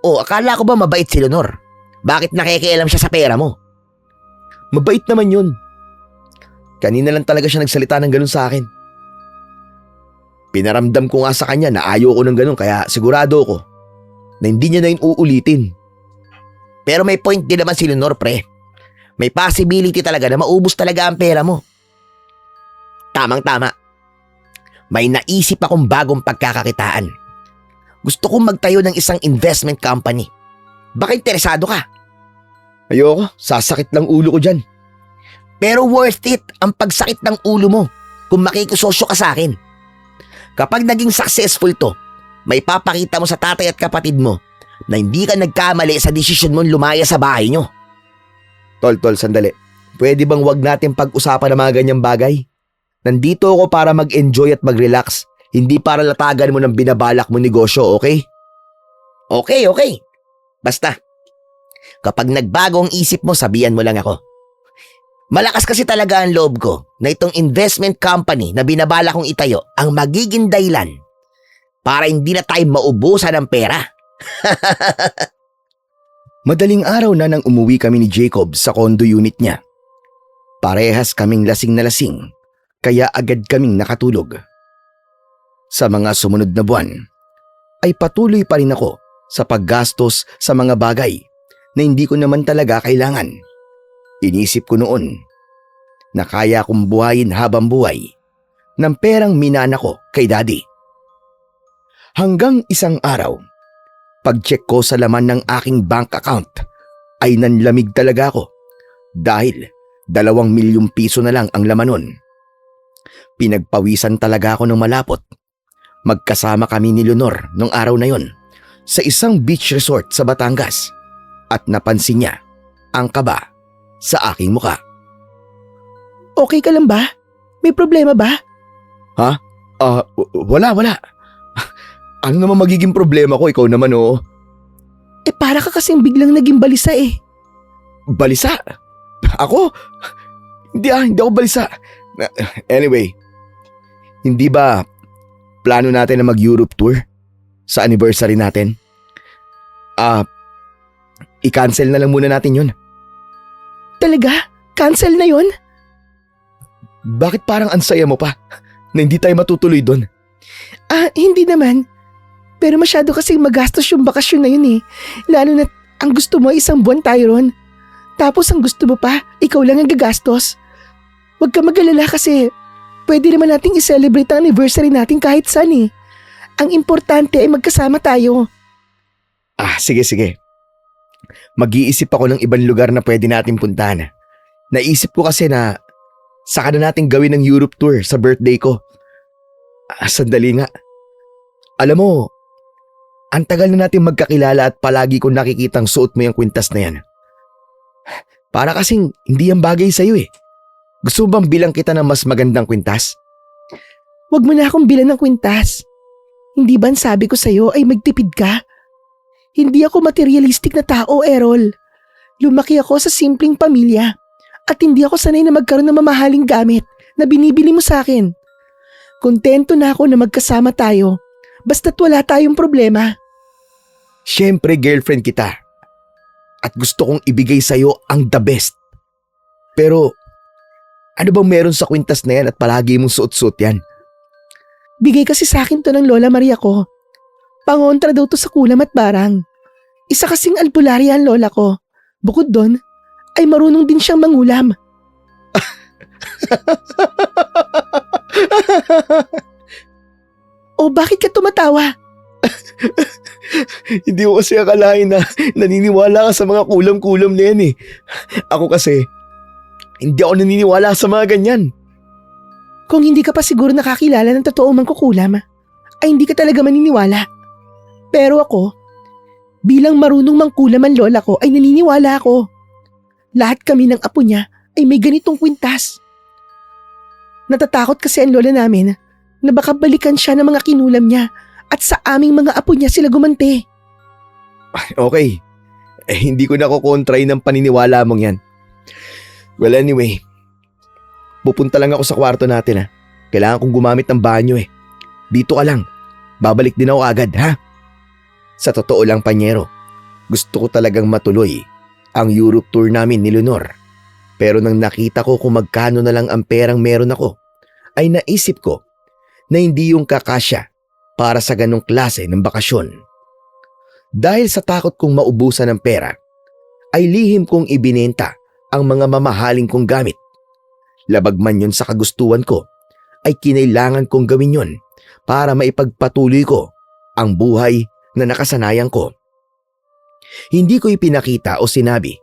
Akala ko ba mabait si Leonor? Bakit nakikialam siya sa pera mo? Mabait naman yun. Kanina lang talaga siya nagsalita ng ganun sa akin. Pinaramdam ko nga sa kanya na ayaw ko ng ganun kaya sigurado ko na hindi niya na yun uulitin. Pero may point din naman si Leonor, pre. May possibility talaga na maubos talaga ang pera mo. Tamang-tama. May naisip akong bagong pagkakakitaan. Gusto kong magtayo ng isang investment company. Baka interesado ka? Ayoko, sasakit lang ulo ko dyan. Pero worth it ang pagsakit ng ulo mo kung makikisosyo ka sa akin. Kapag naging successful to, may papakita mo sa tatay at kapatid mo na hindi ka nagkamali sa desisyon mong lumaya sa bahay nyo. Tol, sandali. Pwede bang wag natin pag-usapan ng mga ganyang bagay? Nandito ako para mag-enjoy at mag-relax. Hindi para latagan mo ng binabalak mo negosyo, okay? Okay. Basta, kapag nagbago ang isip mo, sabihan mo lang ako. Malakas kasi talaga ang loob ko na itong investment company na binabala kong itayo ang magiging dahilan para hindi na tayo maubusan ng pera. Madaling araw na nang umuwi kami ni Jacob sa condo unit niya. Parehas kaming lasing na lasing, kaya agad kaming nakatulog. Sa mga sumunod na buwan, ay patuloy pa rin ako sa paggastos sa mga bagay na hindi ko naman talaga kailangan. Inisip ko noon na kaya kong buhayin habang buhay ng perang minana ko kay Daddy. Hanggang isang araw, pag-check ko sa laman ng aking bank account ay nanlamig talaga ako dahil 2 milyong piso na lang ang laman nun. Pinagpawisan talaga ako ng malapot. Magkasama kami ni Leonor nung araw na yon sa isang beach resort sa Batangas at napansin niya ang kaba sa aking muka. Okay ka lang ba? May problema ba? Wala. Ano naman magiging problema ko? Ikaw naman oh. Para ka kasing biglang naging balisa eh. Balisa? Ako? Hindi ako balisa. Anyway, hindi ba plano natin na mag-Europe tour sa anniversary natin? I-cancel na lang muna natin yun. Talaga? Cancel na yon? Bakit parang ansaya mo pa na hindi tayo matutuloy doon? Hindi naman. Pero masyado kasing magastos yung bakasyon na yun eh. Lalo na ang gusto mo ay isang buwan tayo ron. Tapos ang gusto mo pa, ikaw lang ang gagastos. Huwag ka mag-alala kasi pwede naman nating i-celebrate ang anniversary natin kahit saan eh. Ang importante ay magkasama tayo. Sige. Mag-iisip ako ng ibang lugar na pwede natin puntahan. Naisip ko kasi na saka na natin gawin ng Europe tour sa birthday ko. Sandali nga. Alam mo, ang tagal na natin magkakilala at palagi ko nakikitang suot mo yung kwintas na yan. Para kasing hindi yan bagay sa'yo eh. Gusto mo bang bilang kita ng mas magandang kwintas? Huwag mo na akong bilan ng kwintas. Hindi ba ang sabi ko sa'yo ay magtipid ka? Hindi ako materialistic na tao, Errol. Lumaki ako sa simpleng pamilya at hindi ako sanay na magkaroon ng mamahaling gamit na binibili mo sa akin. Kontento na ako na magkasama tayo basta't wala tayong problema. Siyempre girlfriend kita. At gusto kong ibigay sa'yo ang the best. Pero ano bang meron sa kwintas na yan at palagi mong suot-suot yan? Bigay kasi sa akin to ng Lola Maria ko. Pangontra daw to sa kulam at barang. Isa kasing albularya ang lola ko. Bukod doon, ay marunong din siyang mangulam. O bakit ka tumatawa? Hindi ko kasi akalain na naniniwala ka sa mga kulam-kulam na yan eh. Ako kasi, hindi ako naniniwala sa mga ganyan. Kung hindi ka pa siguro nakakilala ng totoo mangkukulam, ay hindi ka talaga maniniwala. Pero ako, bilang marunong mangkulam ang lola ko ay naniniwala ako. Lahat kami ng apo niya ay may ganitong kwintas. Natatakot kasi ang lola namin na baka balikan siya ng mga kinulam niya at sa aming mga apo niya sila gumanti. Okay, hindi ko nakokontray ng paniniwala mong yan. Well anyway, pupunta lang ako sa kwarto natin ha. Kailangan kong gumamit ng banyo eh. Dito ka lang, babalik din ako agad ha. Sa totoo lang Panyero, gusto ko talagang matuloy ang Europe tour namin ni Leonor. Pero nang nakita ko kung magkano na lang ang perang meron ako, ay naisip ko na hindi yung kakasya para sa ganong klase ng bakasyon. Dahil sa takot kong maubusan ng pera, ay lihim kong ibinenta ang mga mamahaling kong gamit. Labag man yun sa kagustuhan ko, ay kinailangan kong gawin yun para maipagpatuloy ko ang buhay na nakasanayan ko. Hindi ko ipinakita o sinabi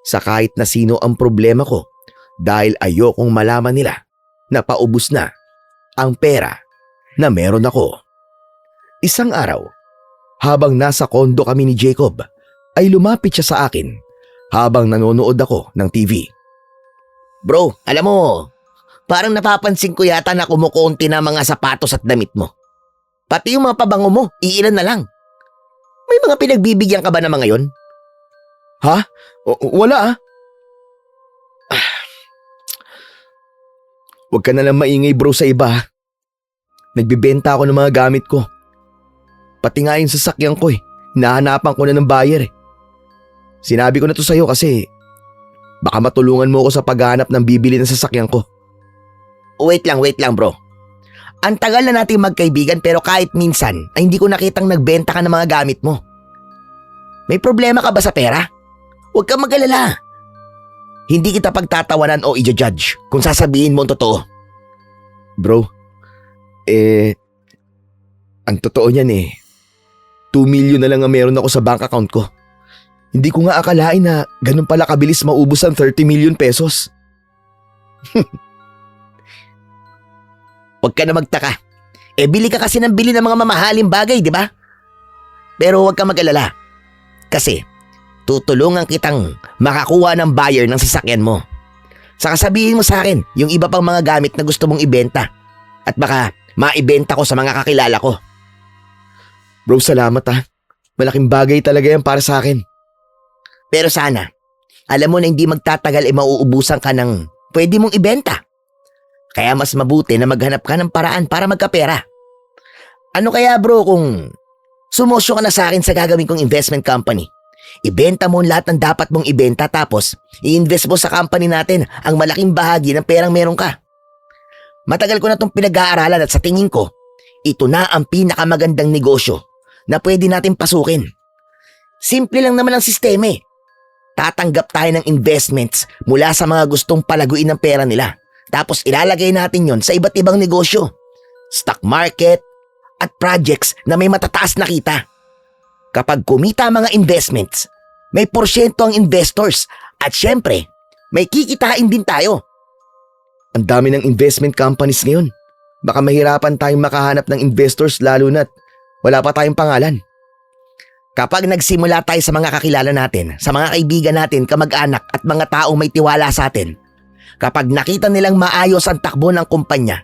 sa kahit na sino ang problema ko dahil ayokong malaman nila na paubos na ang pera na meron ako. Isang araw, habang nasa kondo kami ni Jacob, ay lumapit siya sa akin habang nanonood ako ng TV. Bro, alam mo, parang napapansin ko yata na kumukunti na mga sapatos at damit mo. Pati yung mga pabango mo, iilan na lang. May mga pinagbibigyan ka ba na mga yon? Ha? Wala ah. Huwag ka na lang maingay bro sa iba ha. Nagbibenta ako ng mga gamit ko. Pati nga yung sasakyan ko hinahanapan ko na ng buyer eh. Sinabi ko na to sa'yo kasi baka matulungan mo ako sa paghahanap ng bibili ng sasakyan ko. Wait lang bro. Ang tagal na natin magkaibigan pero kahit minsan ay hindi ko nakitang nagbenta ka ng mga gamit mo. May problema ka ba sa pera? Huwag kang mag-alala. Hindi kita pagtatawanan o i-judge kung sasabihin mo ang totoo. Bro, ang totoo niyan 2 million na lang ang meron ako sa bank account ko. Hindi ko nga akalain na ganun pala kabilis maubos ang 30 million pesos. Huwag ka na magtaka. Bili ka kasi ng bili ng mga mamahaling bagay, di ba? Pero huwag ka mag-alala. Kasi tutulungan kitang makakuha ng buyer ng sasakyan mo. Saka sabihin mo sa akin yung iba pang mga gamit na gusto mong ibenta. At baka maibenta ko sa mga kakilala ko. Bro, salamat ha. Malaking bagay talaga yan para sa akin. Pero sana, alam mo na hindi magtatagal mauubusan ka ng pwede mong ibenta. Kaya mas mabuti na maghanap ka ng paraan para magkapera. Ano kaya bro kung sumosyo ka na sa akin sa gagawin kong investment company? Ibenta mo lahat ng dapat mong ibenta tapos i-invest mo sa company natin ang malaking bahagi ng perang meron ka. Matagal ko na itong pinag-aaralan at sa tingin ko, ito na ang pinakamagandang negosyo na pwede natin pasukin. Simple lang naman ang sistema eh. Tatanggap tayo ng investments mula sa mga gustong palaguin ng pera nila. Tapos ilalagay natin yon sa iba't ibang negosyo, stock market, at projects na may matataas na kita. Kapag kumita ang mga investments, may porsyento ang investors at syempre, may kikitain din tayo. Ang dami ng investment companies ngayon. Baka mahirapan tayong makahanap ng investors lalo na't wala pa tayong pangalan. Kapag nagsimula tayo sa mga kakilala natin, sa mga kaibigan natin, kamag-anak at mga taong may tiwala sa atin, kapag nakita nilang maayos ang takbo ng kumpanya,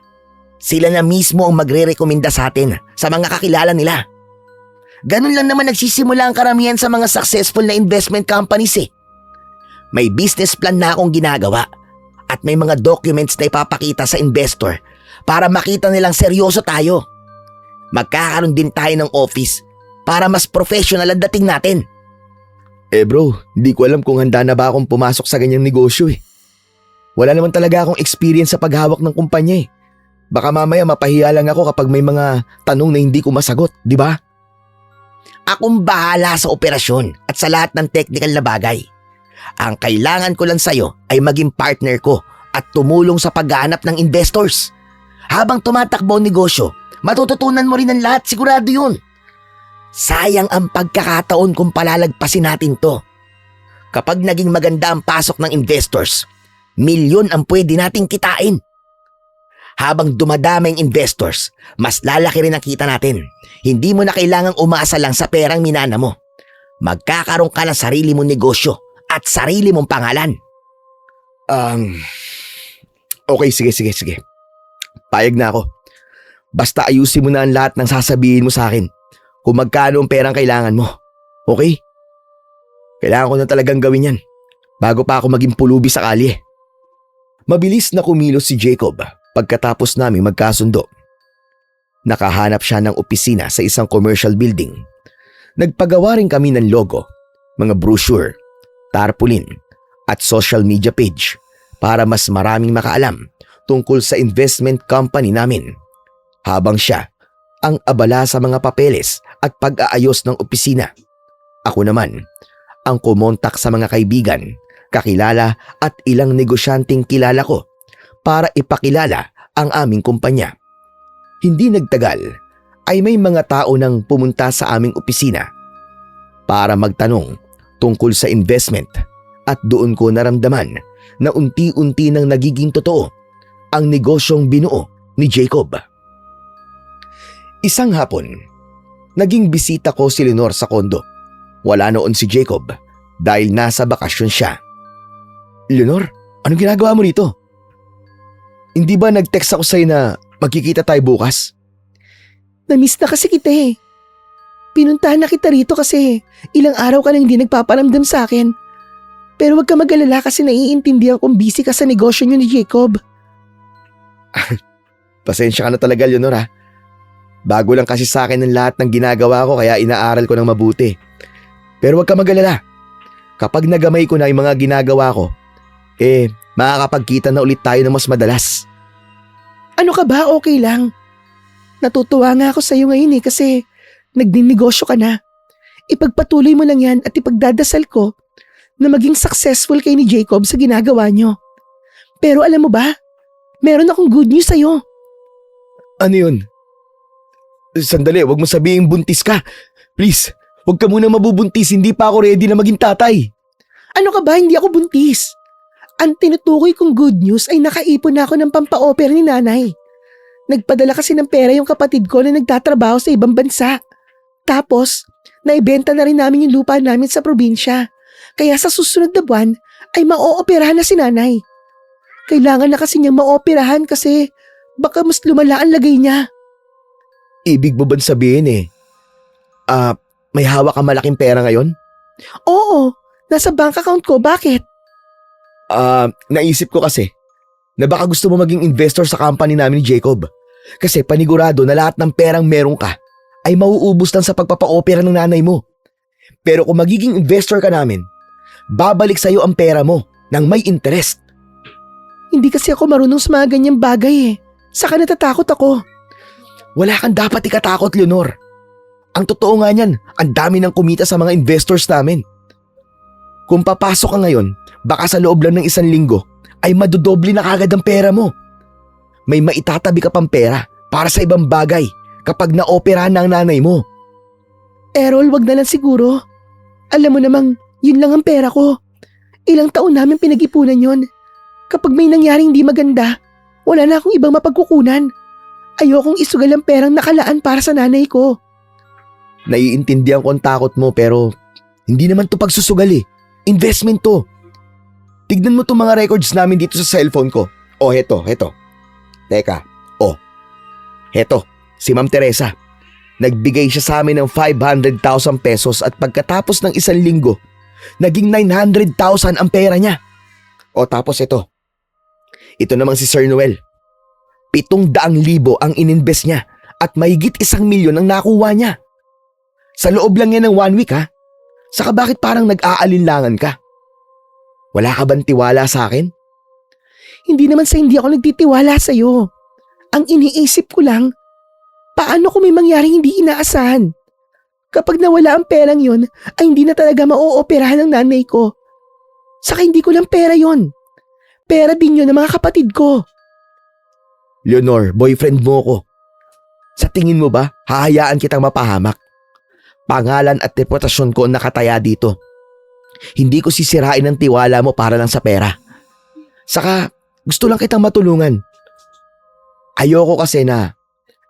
sila na mismo ang magre-rekomenda sa atin sa mga kakilala nila. Ganun lang naman nagsisimula ang karamihan sa mga successful na investment companies eh. May business plan na akong ginagawa at may mga documents na ipapakita sa investor para makita nilang seryoso tayo. Magkakaroon din tayo ng office para mas professional ang dating natin. Bro, hindi ko alam kung handa na ba akong pumasok sa ganyang negosyo eh. Wala naman talaga akong experience sa paghawak ng kumpanya eh. Baka mamaya mapahiya lang ako kapag may mga tanong na hindi ko masagot, di ba? Akong bahala sa operasyon at sa lahat ng technical na bagay. Ang kailangan ko lang sa'yo ay maging partner ko at tumulong sa paghahanap ng investors. Habang tumatakbo ang negosyo, matututunan mo rin ang lahat, sigurado yun. Sayang ang pagkakataon kung palalagpasin natin to. Kapag naging maganda ang pasok ng investors, milyon ang pwede nating kitain. Habang dumadami ang investors, mas lalaki rin ang kita natin. Hindi mo na kailangang umaasa lang sa perang minana mo. Magkakaroon ka ng sarili mong negosyo at sarili mong pangalan. Okay, sige. Payag na ako. Basta ayusin mo na ang lahat ng sasabihin mo sa akin kung magkano ang perang kailangan mo. Okay? Kailangan ko na talagang gawin yan bago pa ako maging pulubi sa kalye. Mabilis na kumilos si Jacob pagkatapos naming magkasundo. Nakahanap siya ng opisina sa isang commercial building. Nagpagawa rin kami ng logo, mga brochure, tarpaulin at social media page para mas maraming makaalam tungkol sa investment company namin. Habang siya ang abala sa mga papeles at pag-aayos ng opisina, ako naman ang kumontak sa mga kaibigan, kakilala at ilang negosyanteng kilala ko para ipakilala ang aming kumpanya. Hindi nagtagal ay may mga tao nang pumunta sa aming opisina para magtanong tungkol sa investment at doon ko naramdaman na unti-unti nang nagiging totoo ang negosyong binuo ni Jacob. Isang hapon, naging bisita ko si Lenore sa kondo. Wala noon si Jacob dahil nasa bakasyon siya. Lenore, anong ginagawa mo rito? Hindi ba nag-text ako sa'yo na magkikita tayo bukas? Namiss na kasi kita eh. Pinuntahan na kita rito kasi ilang araw ka nang hindi nagpaparamdam sa akin. Pero wag ka mag-alala kasi naiintindihan kong busy ka sa negosyo niyo ni Jacob. Pasensya ka na talaga, Leonor ha. Bago lang kasi sa akin ang lahat ng ginagawa ko kaya inaaral ko ng mabuti. Pero wag ka mag-alala. Kapag nagamay ko na yung mga ginagawa ko, makakapagkita na ulit tayo ng mas madalas. Ano ka ba? Okay lang. Natutuwa nga ako sa'yo ngayon kasi nagdinegosyo ka na. Ipagpatuloy mo lang yan at ipagdadasal ko na maging successful kay ni Jacob sa ginagawa nyo. Pero alam mo ba, meron akong good news sa'yo. Ano yun? Sandali, wag mo sabihin buntis ka. Please, wag ka muna mabubuntis, hindi pa ako ready na maging tatay. Ano ka ba? Hindi ako buntis. Ang tinutukoy kong good news ay nakaipon na ako ng pampa-opera ni nanay. Nagpadala kasi ng pera yung kapatid ko na nagtatrabaho sa ibang bansa. Tapos, naibenta na rin namin yung lupa namin sa probinsya. Kaya sa susunod na buwan ay ma-ooperahan na si nanay. Kailangan na kasi niyang ma-operahan kasi baka mas lumala ang lagay niya. Ibig mo ba sabihin may hawak ka malaking pera ngayon? Oo, nasa bank account ko. Bakit? Naisip ko kasi, na baka gusto mo maging investor sa company namin ni Jacob. Kasi panigurado na lahat ng perang meron ka ay mauubos lang sa pagpapa-opera ng nanay mo. Pero kung magiging investor ka namin, babalik sa'yo ang pera mo ng may interest. Hindi kasi ako marunong sa mga ganyang bagay eh. Saka natatakot ako. Wala kang dapat ikatakot, Leonor. Ang totoo nga niyan, ang dami ng kumita sa mga investors namin. Kung papasok ka ngayon, baka sa loob lang ng 1 linggo ay madodoble na kagad ang pera mo. May maitatabi ka pang pera para sa ibang bagay kapag naoperahan na ang nanay mo. Errol, wag na lang siguro. Alam mo namang, yun lang ang pera ko. Ilang taon namin pinag-ipunan yon. Kapag may nangyaring hindi maganda, wala na akong ibang mapagkukunan. Ayokong isugal ang perang nakalaan para sa nanay ko. Naiintindihan ko ang takot mo pero hindi naman to pagsusugal eh. Investment to. Tignan mo itong mga records namin dito sa cellphone ko. Oh, heto. Teka. Oh. Heto, si Ma'am Teresa. Nagbigay siya sa amin ng 500,000 pesos at pagkatapos ng 1 linggo, naging 900,000 ang pera niya. O tapos ito. Ito namang si Sir Noel. 700,000 ang ininvest niya at mahigit 1 milyon ang nakuha niya. Sa loob lang yan ng 1 week ha. Saka bakit parang nag-aalinlangan ka? Wala ka bang tiwala sa akin? Hindi naman sa hindi ako nagtitiwala sa'yo. Ang iniisip ko lang, paano kung may mangyaring hindi inaasahan? Kapag nawala ang perang yon, ay hindi na talaga mauoperahan ng nanay ko. Saka hindi ko lang pera yon. Pera din yun ng mga kapatid ko. Leonor, boyfriend mo ko. Sa tingin mo ba, hahayaan kitang mapahamak? Pangalan at reputasyon ko ang nakataya dito. Hindi ko sisirain ang tiwala mo para lang sa pera. Saka, gusto lang kitang matulungan. Ayoko kasi na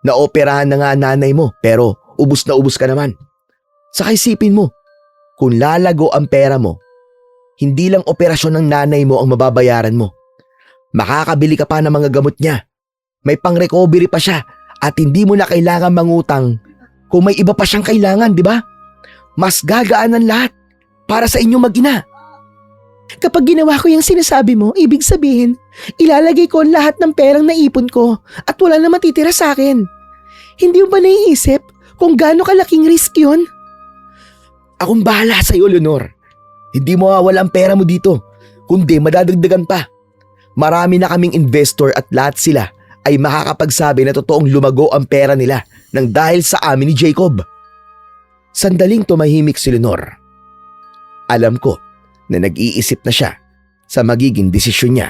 naoperahan na nga nanay mo pero ubus na ubus ka naman. Saka isipin mo, kung lalago ang pera mo, hindi lang operasyon ng nanay mo ang mababayaran mo. Makakabili ka pa ng mga gamot niya. May pang-recovery pa siya at hindi mo na kailangan mangutang kung may iba pa siyang kailangan, di ba? Mas gagaan ang lahat para sa inyong mag-ina. Kapag ginawa ko yung sinasabi mo, ibig sabihin, ilalagay ko ang lahat ng perang naipon ko at wala na matitira sa akin. Hindi mo ba naiisip kung gaano kalaking risk yun? Akong bahala sa iyo, Leonor. Hindi mo mawawala ang pera mo dito, kundi madadagdagan pa. Marami na kaming investor at lahat sila ay makakapagsabi na totoong lumago ang pera nila nang dahil sa amin ni Jacob. Sandaling tumahimik si Leonor. Alam ko na nag-iisip na siya sa magiging desisyon niya.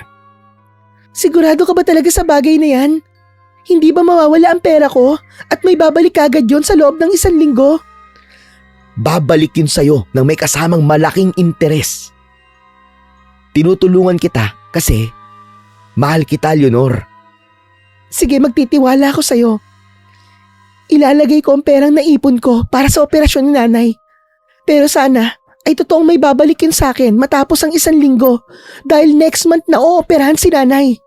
Sigurado ka ba talaga sa bagay na yan? Hindi ba mawawala ang pera ko at may babalik agad yon sa loob ng 1 linggo? Babalik yun sa'yo ng may kasamang malaking interes. Tinutulungan kita kasi mahal kita, Leonor. Sige, magtitiwala ako sa'yo. Ilalagay ko ang perang naipon ko para sa operasyon ni nanay. Pero sana ay totoong may babalik yun sa akin matapos ang 1 linggo dahil next month na ooperahan si nanay.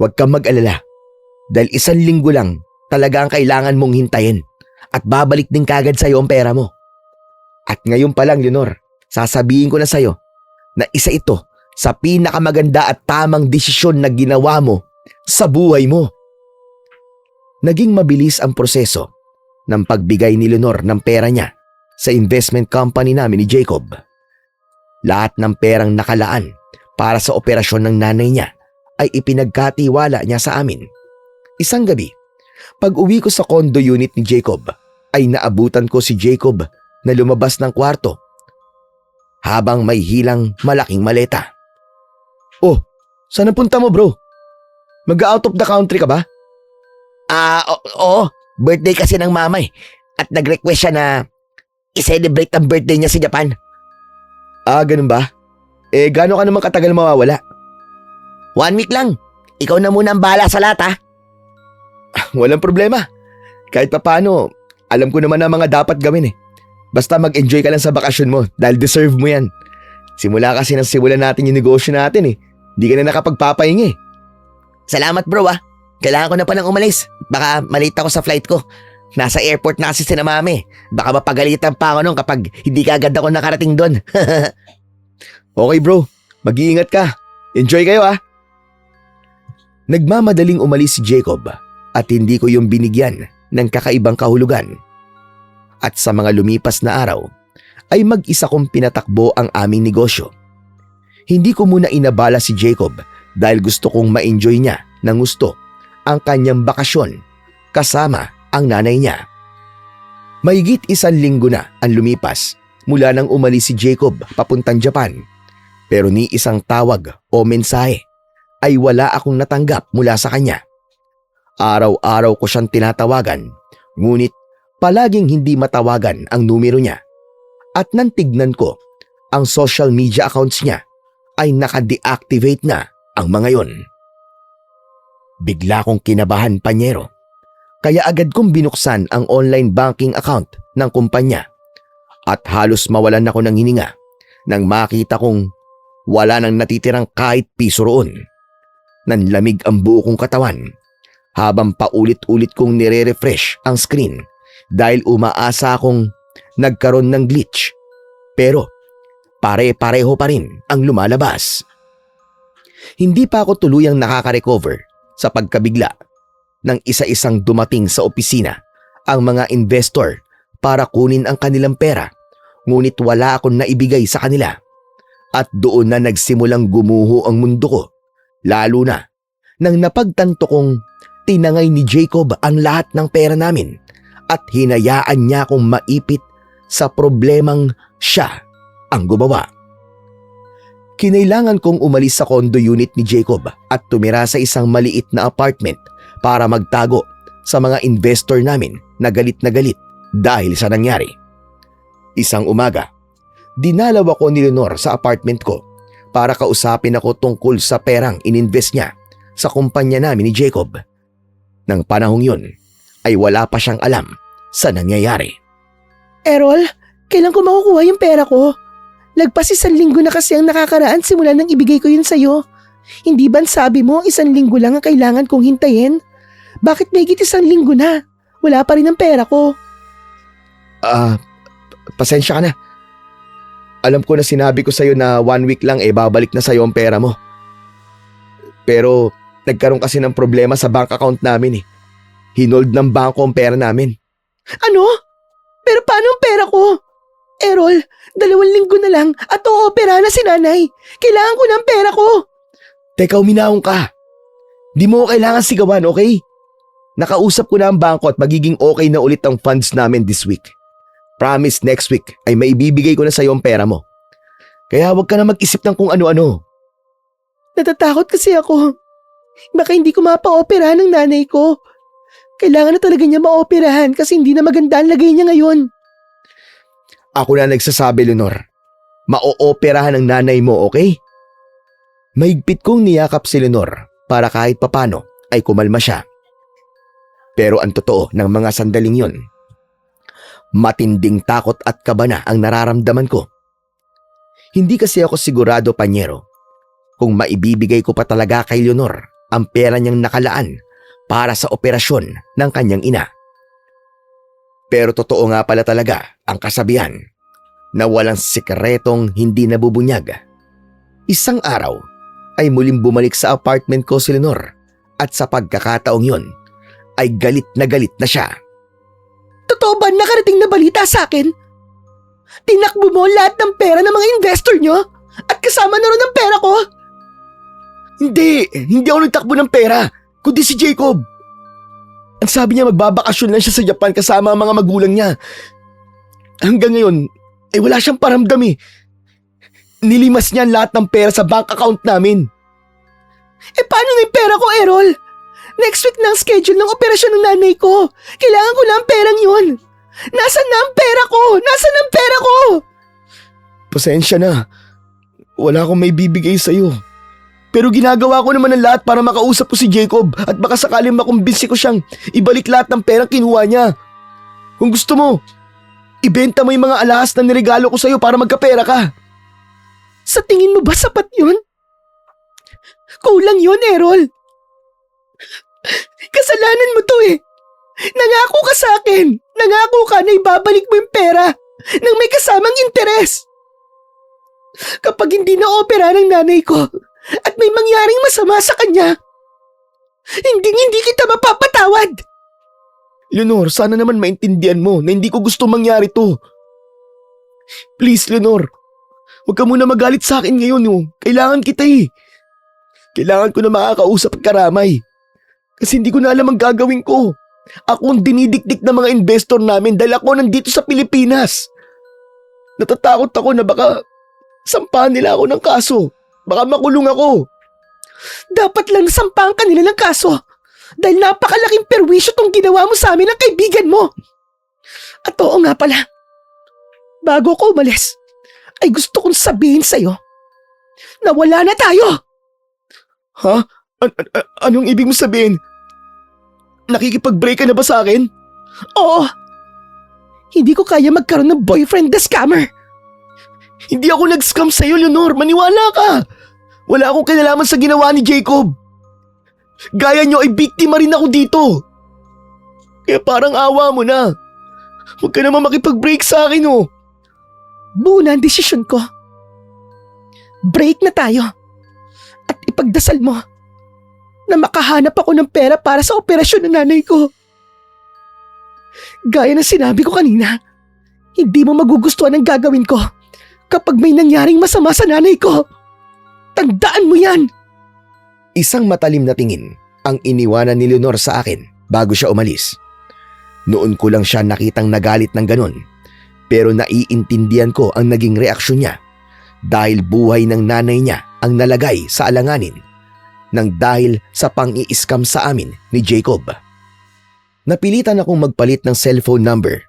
Huwag kang mag-alala dahil 1 linggo lang talaga ang kailangan mong hintayin at babalik din kagad sa'yo ang pera mo. At ngayon pa lang, Leonor, sasabihin ko na sa'yo na isa ito sa pinakamaganda at tamang desisyon na ginawa mo sa buhay mo. Naging mabilis ang proseso ng pagbigay ni Leonor ng pera niya sa investment company namin ni Jacob. Lahat ng perang nakalaan para sa operasyon ng nanay niya ay ipinagkatiwala niya sa amin. Isang gabi, pag-uwi ko sa condo unit ni Jacob, ay naabutan ko si Jacob na lumabas ng kwarto habang may hilang malaking maleta. Oh, saan napunta mo, bro? Mag-out of the country ka ba? Oo. Birthday kasi ng mama eh. At nag-request siya na i-celebrate ang birthday niya sa Japan. Ganun ba? Gaano ka naman katagal mawawala? 1 week lang. Ikaw na muna ang bahala sa lahat ha. Walang problema. Kahit papaano, alam ko naman ang mga dapat gawin eh. Basta mag-enjoy ka lang sa bakasyon mo dahil deserve mo yan. Simula kasi nang simulan natin yung negosyo natin eh. Hindi ka na nakapagpapahingi. Salamat bro ah. Kailangan ko na palang umalis. Baka malate ako sa flight ko. Nasa airport na kasi si na mami. Baka mapagalitan pa ako nun kapag hindi ka agad ako nakarating doon. Okay bro, mag-iingat ka. Enjoy kayo ah. Nagmamadaling umalis si Jacob at hindi ko yung binigyan ng kakaibang kahulugan. At sa mga lumipas na araw ay mag-isa kong pinatakbo ang aming negosyo. Hindi ko muna inabala si Jacob dahil gusto kong ma-enjoy niya ng gusto ang kanyang bakasyon kasama ang nanay niya. Mahigit 1 linggo na ang lumipas mula nang umalis si Jacob papuntang Japan, pero ni isang tawag o mensahe ay wala akong natanggap mula sa kanya. Araw-araw ko siyang tinatawagan, ngunit palaging hindi matawagan ang numero niya. At nang tignan ko, ang social media accounts niya ay naka-deactivate na ang mga yon. Bigla kong kinabahan, panyero. Kaya agad kong binuksan ang online banking account ng kumpanya at halos mawalan ako ng hininga nang makita kong wala nang natitirang kahit piso roon. Nanlamig ang buo kong katawan habang paulit-ulit kong nire-refresh ang screen dahil umaasa akong nagkaroon ng glitch. Pero pare-pareho pa rin ang lumalabas. Hindi pa ako tuluyang nakaka-recover sa pagkabigla nang isa-isang dumating sa opisina ang mga investor para kunin ang kanilang pera, ngunit wala akong naibigay sa kanila. At doon na nagsimulang gumuho ang mundo ko, lalo na nang napagtanto kong tinangay ni Jacob ang lahat ng pera namin at hinayaan niya akong maipit sa problemang siya ang gumawa. Kinailangan kong umalis sa condo unit ni Jacob at tumira sa isang maliit na apartment para magtago sa mga investor namin na galit dahil sa nangyari. Isang umaga, dinalaw ako ni Leonor sa apartment ko para kausapin ako tungkol sa perang ininvest niya sa kumpanya namin ni Jacob. Nang panahong yun ay wala pa siyang alam sa nangyayari. Errol, kailan ko makukuha yung pera ko? Lagpas 1 linggo na kasi ang nakakaraan simula nang ibigay ko yun sa'yo. Hindi ba sabi mo 1 linggo lang ang kailangan kong hintayin? Bakit may 1 linggo na? Wala pa rin ang pera ko. Pasensya ka na. Alam ko na sinabi ko sa'yo na 1 week lang babalik na sa'yo ang pera mo. Pero nagkaroon kasi ng problema sa bank account namin . Hinold ng bangko ang pera namin. Ano? Pero paano ang pera ko? Errol, 2 linggo na lang at oopera na si nanay. Kailangan ko ng pera ko. Teka, uminahon ka. Di mo kailangan sigawan, okay? Nakausap ko na ang bangko at magiging okay na ulit ang funds namin this week. Promise next week ay maibibigay ko na sa'yo ang pera mo. Kaya huwag ka na mag-isip ng kung ano-ano. Natatakot kasi ako. Baka hindi ko mapa-opera ng nanay ko. Kailangan na talaga niya ma-operahan kasi hindi na maganda ang lagay niya ngayon. Ako na nagsasabi, Leonor. Ma-ooperahan ng nanay mo, okay? Mahigpit kong niyakap si Leonor para kahit papano ay kumalma siya. Pero ang totoo ng mga sandaling yon, matinding takot at kaba na ang nararamdaman ko. Hindi kasi ako sigurado, panyero, kung maibibigay ko pa talaga kay Leonor ang pera niyang nakalaan para sa operasyon ng kanyang ina. Pero totoo nga pala talaga ang kasabihan na walang sikretong hindi nabubunyag. Isang araw ay muling bumalik sa apartment ko si Leonor at sa pagkakataong yon ay galit na siya. Totoo ba nakarating na balita sa akin? Tinakbo mo lahat ng pera ng mga investor nyo? At kasama na rin ang pera ko? Hindi ako nagtakbo ng pera, kundi si Jacob. Ang sabi niya magbabakasyon lang siya sa Japan kasama ang mga magulang niya. Hanggang ngayon, wala siyang paramdam . Nilimas niya lahat ng pera sa bank account namin. Paano na yung pera ko, Errol? Next week na ang schedule ng operasyon ng nanay ko. Kailangan ko na ang perang yun. Nasaan na ang pera ko? Nasaan ang pera ko? Pasensya na. Wala akong may bibigay sa'yo. Pero ginagawa ko naman ang lahat para makausap ko si Jacob at baka sakaling makumbinsi ko siyang ibalik lahat ng perang kinuha niya. Kung gusto mo, ibenta mo yung mga alahas na niregalo ko sa'yo para magkapera ka. Sa tingin mo ba sapat yun? Kulang yun, Errol. Kasalanan mo to . Nangako ka sa akin. Nangako ka na ibabalik mo yung pera nang may kasamang interes. Kapag hindi na opera ng nanay ko at may mangyaring masama sa kanya, Hindi kita mapapatawad! Leonor, sana naman maintindihan mo na hindi ko gusto mangyari to. Please, Leonor. Huwag ka muna magalit sa akin ngayon. Oh. Kailangan kita eh. Kailangan ko na makakausap at karamay. Kasi hindi ko na alam ang gagawin ko. Ako ang dinidikdik ng mga investor namin dahil ako nandito sa Pilipinas. Natatakot ako na baka sampahan nila ako ng kaso. Baka makulong ako. Dapat lang nasampahan ka nila ng kaso. Dahil napakalaking perwisyo tong ginawa mo sa amin ng kaibigan mo. At oo nga pala, bago ko umalis, ay gusto kong sabihin sa'yo na wala na tayo. Ha? Anong ibig mo sabihin? Nakikipag-break ka na ba sa akin? Oo. Hindi ko kaya magkaroon ng boyfriend na scammer. Hindi ako nag-scam sa'yo, Leonor. Maniwala ka. Wala akong kinalaman sa ginawa ni Jacob. Gaya nyo ay biktima rin ako dito. Kaya parang awa mo na. Huwag ka naman makipag-break sa akin, oh. Buo na ang desisyon ko. Break na tayo. At ipagdasal mo na makahanap ako ng pera para sa operasyon ng nanay ko. Gaya ng sinabi ko kanina, hindi mo magugustuhan ang gagawin ko kapag may nangyaring masama sa nanay ko. Tandaan mo yan! Isang matalim na tingin ang iniwanan ni Leonor sa akin bago siya umalis. Noon ko lang siya nakitang nagalit ng ganon, pero naiintindihan ko ang naging reaksyon niya dahil buhay ng nanay niya ang nalagay sa alanganin nang dahil sa pang-i-scam sa amin ni Jacob. Napilitan akong magpalit ng cellphone number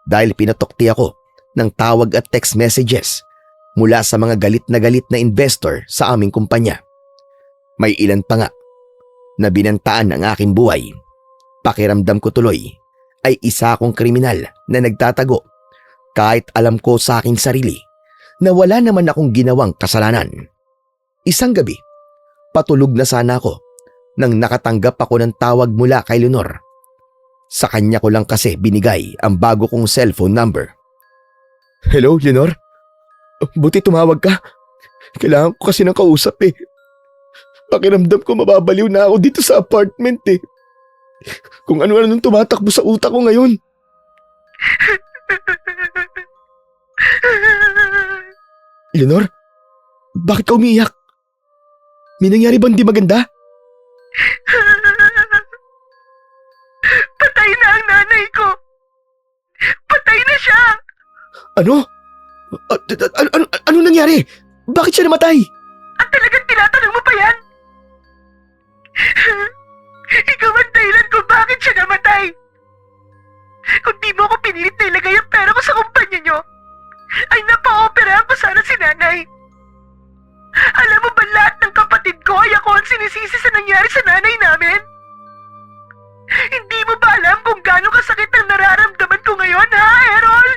dahil pinatokti ako ng tawag at text messages mula sa mga galit na investor sa aming kumpanya. May ilan pa nga na binantaan ang aking buhay. Pakiramdam ko tuloy ay isa akong kriminal na nagtatago kahit alam ko sa aking sarili na wala naman akong ginawang kasalanan. Isang gabi, patulog na sana ako nang nakatanggap ako ng tawag mula kay Leonor. Sa kanya ko lang kasi binigay ang bago kong cellphone number. Hello, Leonor? Buti tumawag ka. Kailangan ko kasi ng kausap eh. Pakiramdam ko mababaliw na ako dito sa apartment eh. Kung ano-ano nung tumatakbo sa utak ko ngayon. Leonor, bakit ka umiiyak? May nangyari bang di maganda? Patay na ang nanay ko! Patay na siya! Ano? Ano nangyari? Bakit siya namatay? At talagang tinatanong mo pa yan? Ikaw ang dahilan kung bakit siya namatay. Kung di mo ako pinilit na ilagay ang pera ko sa kumpanya nyo, ay napa-operahan ko sana si nanay. Alam mo ba lahat ng kapatid ko ay ako ang sinisisi sa nangyari sa nanay namin? Hindi mo ba alam kung gaano kasakit ang nararamdaman ko ngayon, ha, Errol?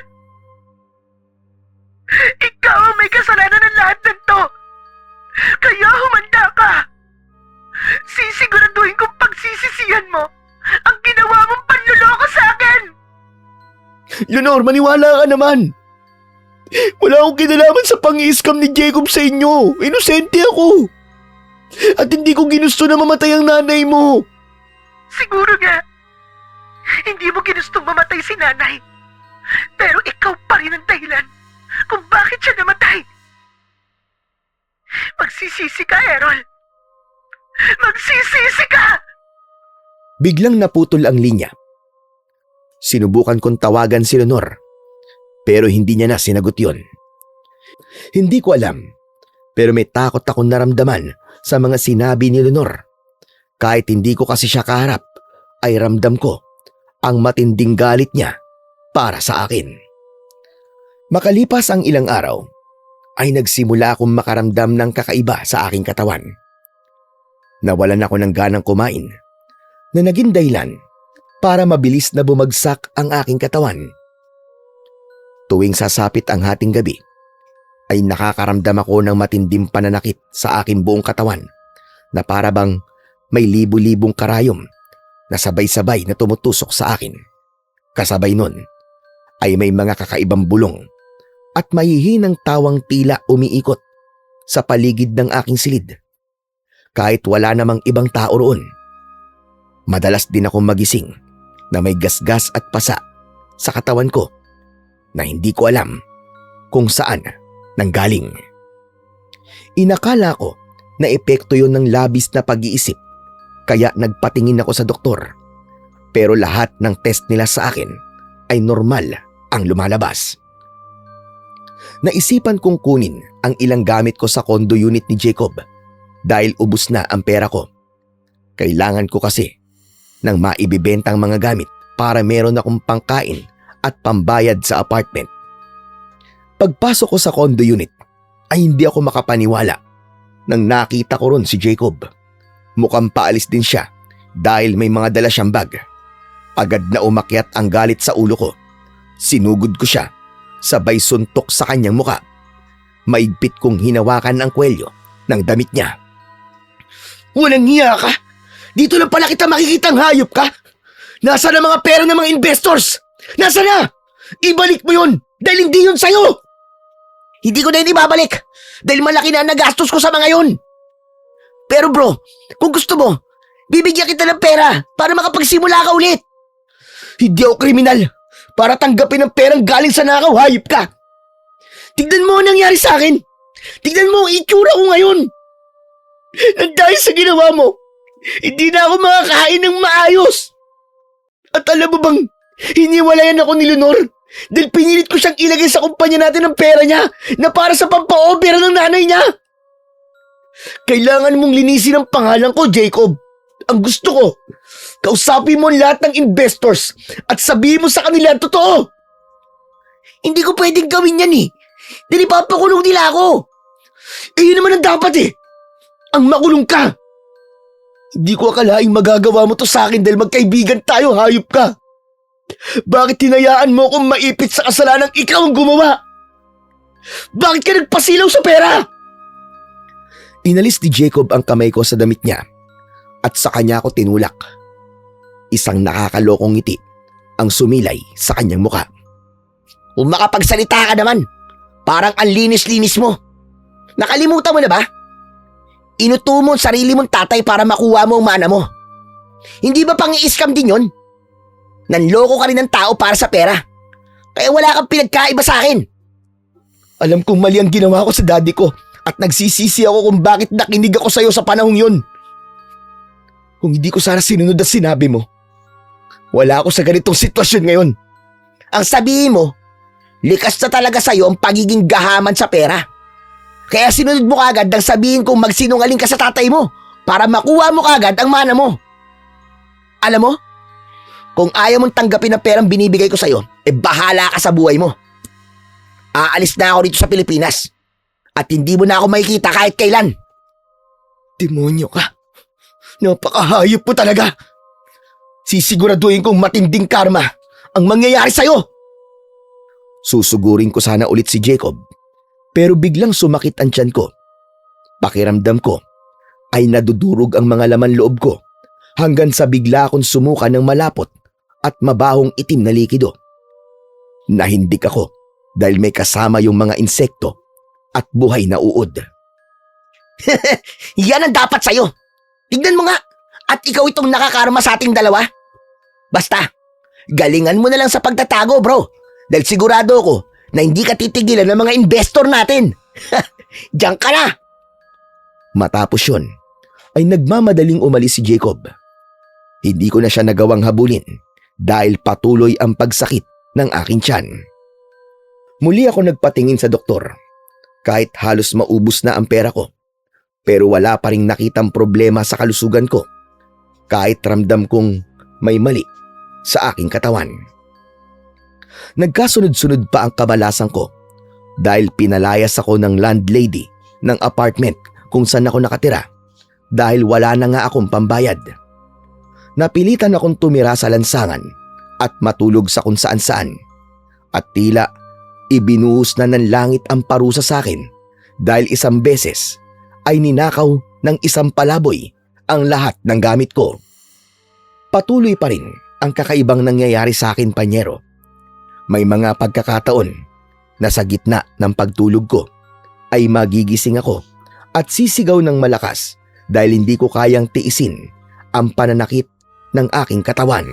Ikaw ang may kasalanan ng lahat ng to. Kaya humanda ka. Sisiguraduhin kong pagsisisihan mo ang ginawa mong panluloko sa akin. Leonor, maniwala ka naman. Wala akong kinalaman sa pang-i-scam ni Jacob sa inyo. Inosente ako. At hindi ko ginusto na mamatay ang nanay mo. Siguro nga, hindi mo ginustong mamatay si nanay. Pero ikaw pa rin ang dahilan kung bakit siya namatay. Magsisisi ka, Errol. Magsisisi ka! Biglang naputol ang linya. Sinubukan kong tawagan si Leonor, pero hindi niya na sinagot yon. Hindi ko alam, pero may takot akong naramdaman sa mga sinabi ni Leonor. Kahit hindi ko kasi siya kaharap, ay ramdam ko ang matinding galit niya para sa akin. Makalipas ang ilang araw, ay nagsimula akong makaramdam ng kakaiba sa aking katawan. Nawalan ako ng ganang kumain na naging dahilan para mabilis na bumagsak ang aking katawan. Tuwing sasapit ang hating gabi, ay nakakaramdam ako ng matinding pananakit sa aking buong katawan na para bang may libu-libong karayom na sabay-sabay na tumutusok sa akin. Kasabay nun ay may mga kakaibang bulong at mahihinang tawang tila umiikot sa paligid ng aking silid. Kahit wala namang ibang tao roon, Madalas din ako magising na may gasgas at pasa sa katawan ko na hindi ko alam kung saan nanggaling. Inakala ko na epekto yon ng labis na pag-iisip kaya nagpatingin ako sa doktor. Pero lahat ng test nila sa akin ay normal ang lumalabas. Naisipan kong kunin ang ilang gamit ko sa condo unit ni Jacob dahil ubos na ang pera ko. Kailangan ko kasi ng maibibentang mga gamit para meron akong pangkain at pambayad sa apartment. Pagpasok ko sa condo unit ay hindi ako makapaniwala nang nakita ko ron si Jacob. Mukhang paalis din siya dahil may mga dala siyang bag. Agad na umakyat ang galit sa ulo ko. Sinugod ko siya, sabay suntok sa kanyang muka. Maigpit kong hinawakan ang kwelyo ng damit niya. Walang hiya ka! Dito lang pala kita makikitang hayop ka! Nasaan ang mga pera ng mga investors? Nasaan na? Ibalik mo yun dahil hindi yun sa'yo! Hindi ko na yun ibabalik dahil malaki na ang nagastos ko sa mga yun. Pero bro, kung gusto mo, bibigyan kita ng pera para makapagsimula ka ulit. Hindi ako kriminal para tanggapin ang perang galing sa nakaw, hayop ka. Tignan mo ang nangyari sa akin. Tignan mo ang itsura ko ngayon. At dahil sa ginawa mo, hindi na ako makakain ng maayos. At alam mo bang, hiniwalayan ako ni Leonor dahil pinilit ko siyang ilagay sa kumpanya natin ng pera niya na para sa pampa-opera ng nanay niya. Kailangan mong linisin ang pangalan ko, Jacob. Ang gusto ko, kausapin mo ang lahat ng investors at sabihin mo sa kanila ang totoo. Hindi ko pwedeng gawin yan eh. Dahil ipapakulong nila ako. Eh yun naman ang dapat eh. Ang makulong ka. Hindi ko akalaing magagawa mo to sa akin dahil magkaibigan tayo, hayop ka. Bakit hinayaan mo akong maipit sa kasalanang ikaw ang gumawa? Bakit ka nagpasilaw sa pera? Inalis ni Jacob ang kamay ko sa damit niya at sa kanya ako tinulak. Isang nakakalokong ngiti ang sumilay sa kanyang muka. Kung makapagsalita ka naman, parang ang linis-linis mo. Nakalimutan mo na ba? Inuto mo ang sarili mong tatay para makuha mo ang mana mo. Hindi ba pang-i-scam din yon? Nanloko ka rin ng tao para sa pera. Kaya wala kang pinagkaiba sa akin. Alam kong mali ang ginawa ko sa daddy ko at nagsisisi ako kung bakit nakinig ako sa'yo sa panahong yun. Kung hindi ko sana sinunod ang sinabi mo, wala ako sa ganitong sitwasyon ngayon. Ang sabihin mo, likas na talaga sa'yo ang pagiging gahaman sa pera. Kaya sinunod mo kagad ang sabihin kong magsinungaling ka sa tatay mo para makuha mo kagad ang mana mo. Alam mo, kung ayaw mong tanggapin ang perang binibigay ko sa'yo, bahala ka sa buhay mo. Aalis na ako dito sa Pilipinas at hindi mo na ako makikita kahit kailan. Demonyo ka. Napakahayop mo talaga. Sisiguraduhin kong matinding karma ang mangyayari sa'yo. Susugurin ko sana ulit si Jacob pero biglang sumakit ang tiyan ko. Pakiramdam ko ay nadudurog ang mga laman loob ko hanggang sa bigla akong sumuka ng malapot at mabahong itim na likido. Nahindik ako dahil may kasama yung mga insekto at buhay na uod. Yan ang dapat sa'yo. Tignan mo nga at ikaw itong nakakarma sa ating dalawa. Basta, galingan mo na lang sa pagtatago, bro. Dahil sigurado ako na hindi ka titigilan ng mga investor natin. Diyan ka na. Matapos yun, ay nagmamadaling umalis si Jacob. Hindi ko na siya nagawang habulin dahil patuloy ang pagsakit ng aking tiyan. Muli ako nagpatingin sa doktor. Kahit halos maubos na ang pera ko, pero wala pa ring nakitang problema sa kalusugan ko kahit ramdam kong may mali sa aking katawan. Nagkasunod-sunod pa ang kabalasan ko dahil pinalayas ako ng landlady ng apartment kung saan ako nakatira dahil wala na nga akong pambayad. Napilitan akong tumira sa lansangan at matulog sa kung saan-saan at tila ibinuhos na ng langit ang parusa sa akin dahil isang beses ay ninakaw ng isang palaboy ang lahat ng gamit ko. Patuloy pa rin ang kakaibang nangyayari sa akin, panyero. May mga pagkakataon na sa gitna ng pagtulog ko ay magigising ako at sisigaw ng malakas dahil hindi ko kayang tiisin ang pananakit ng aking katawan.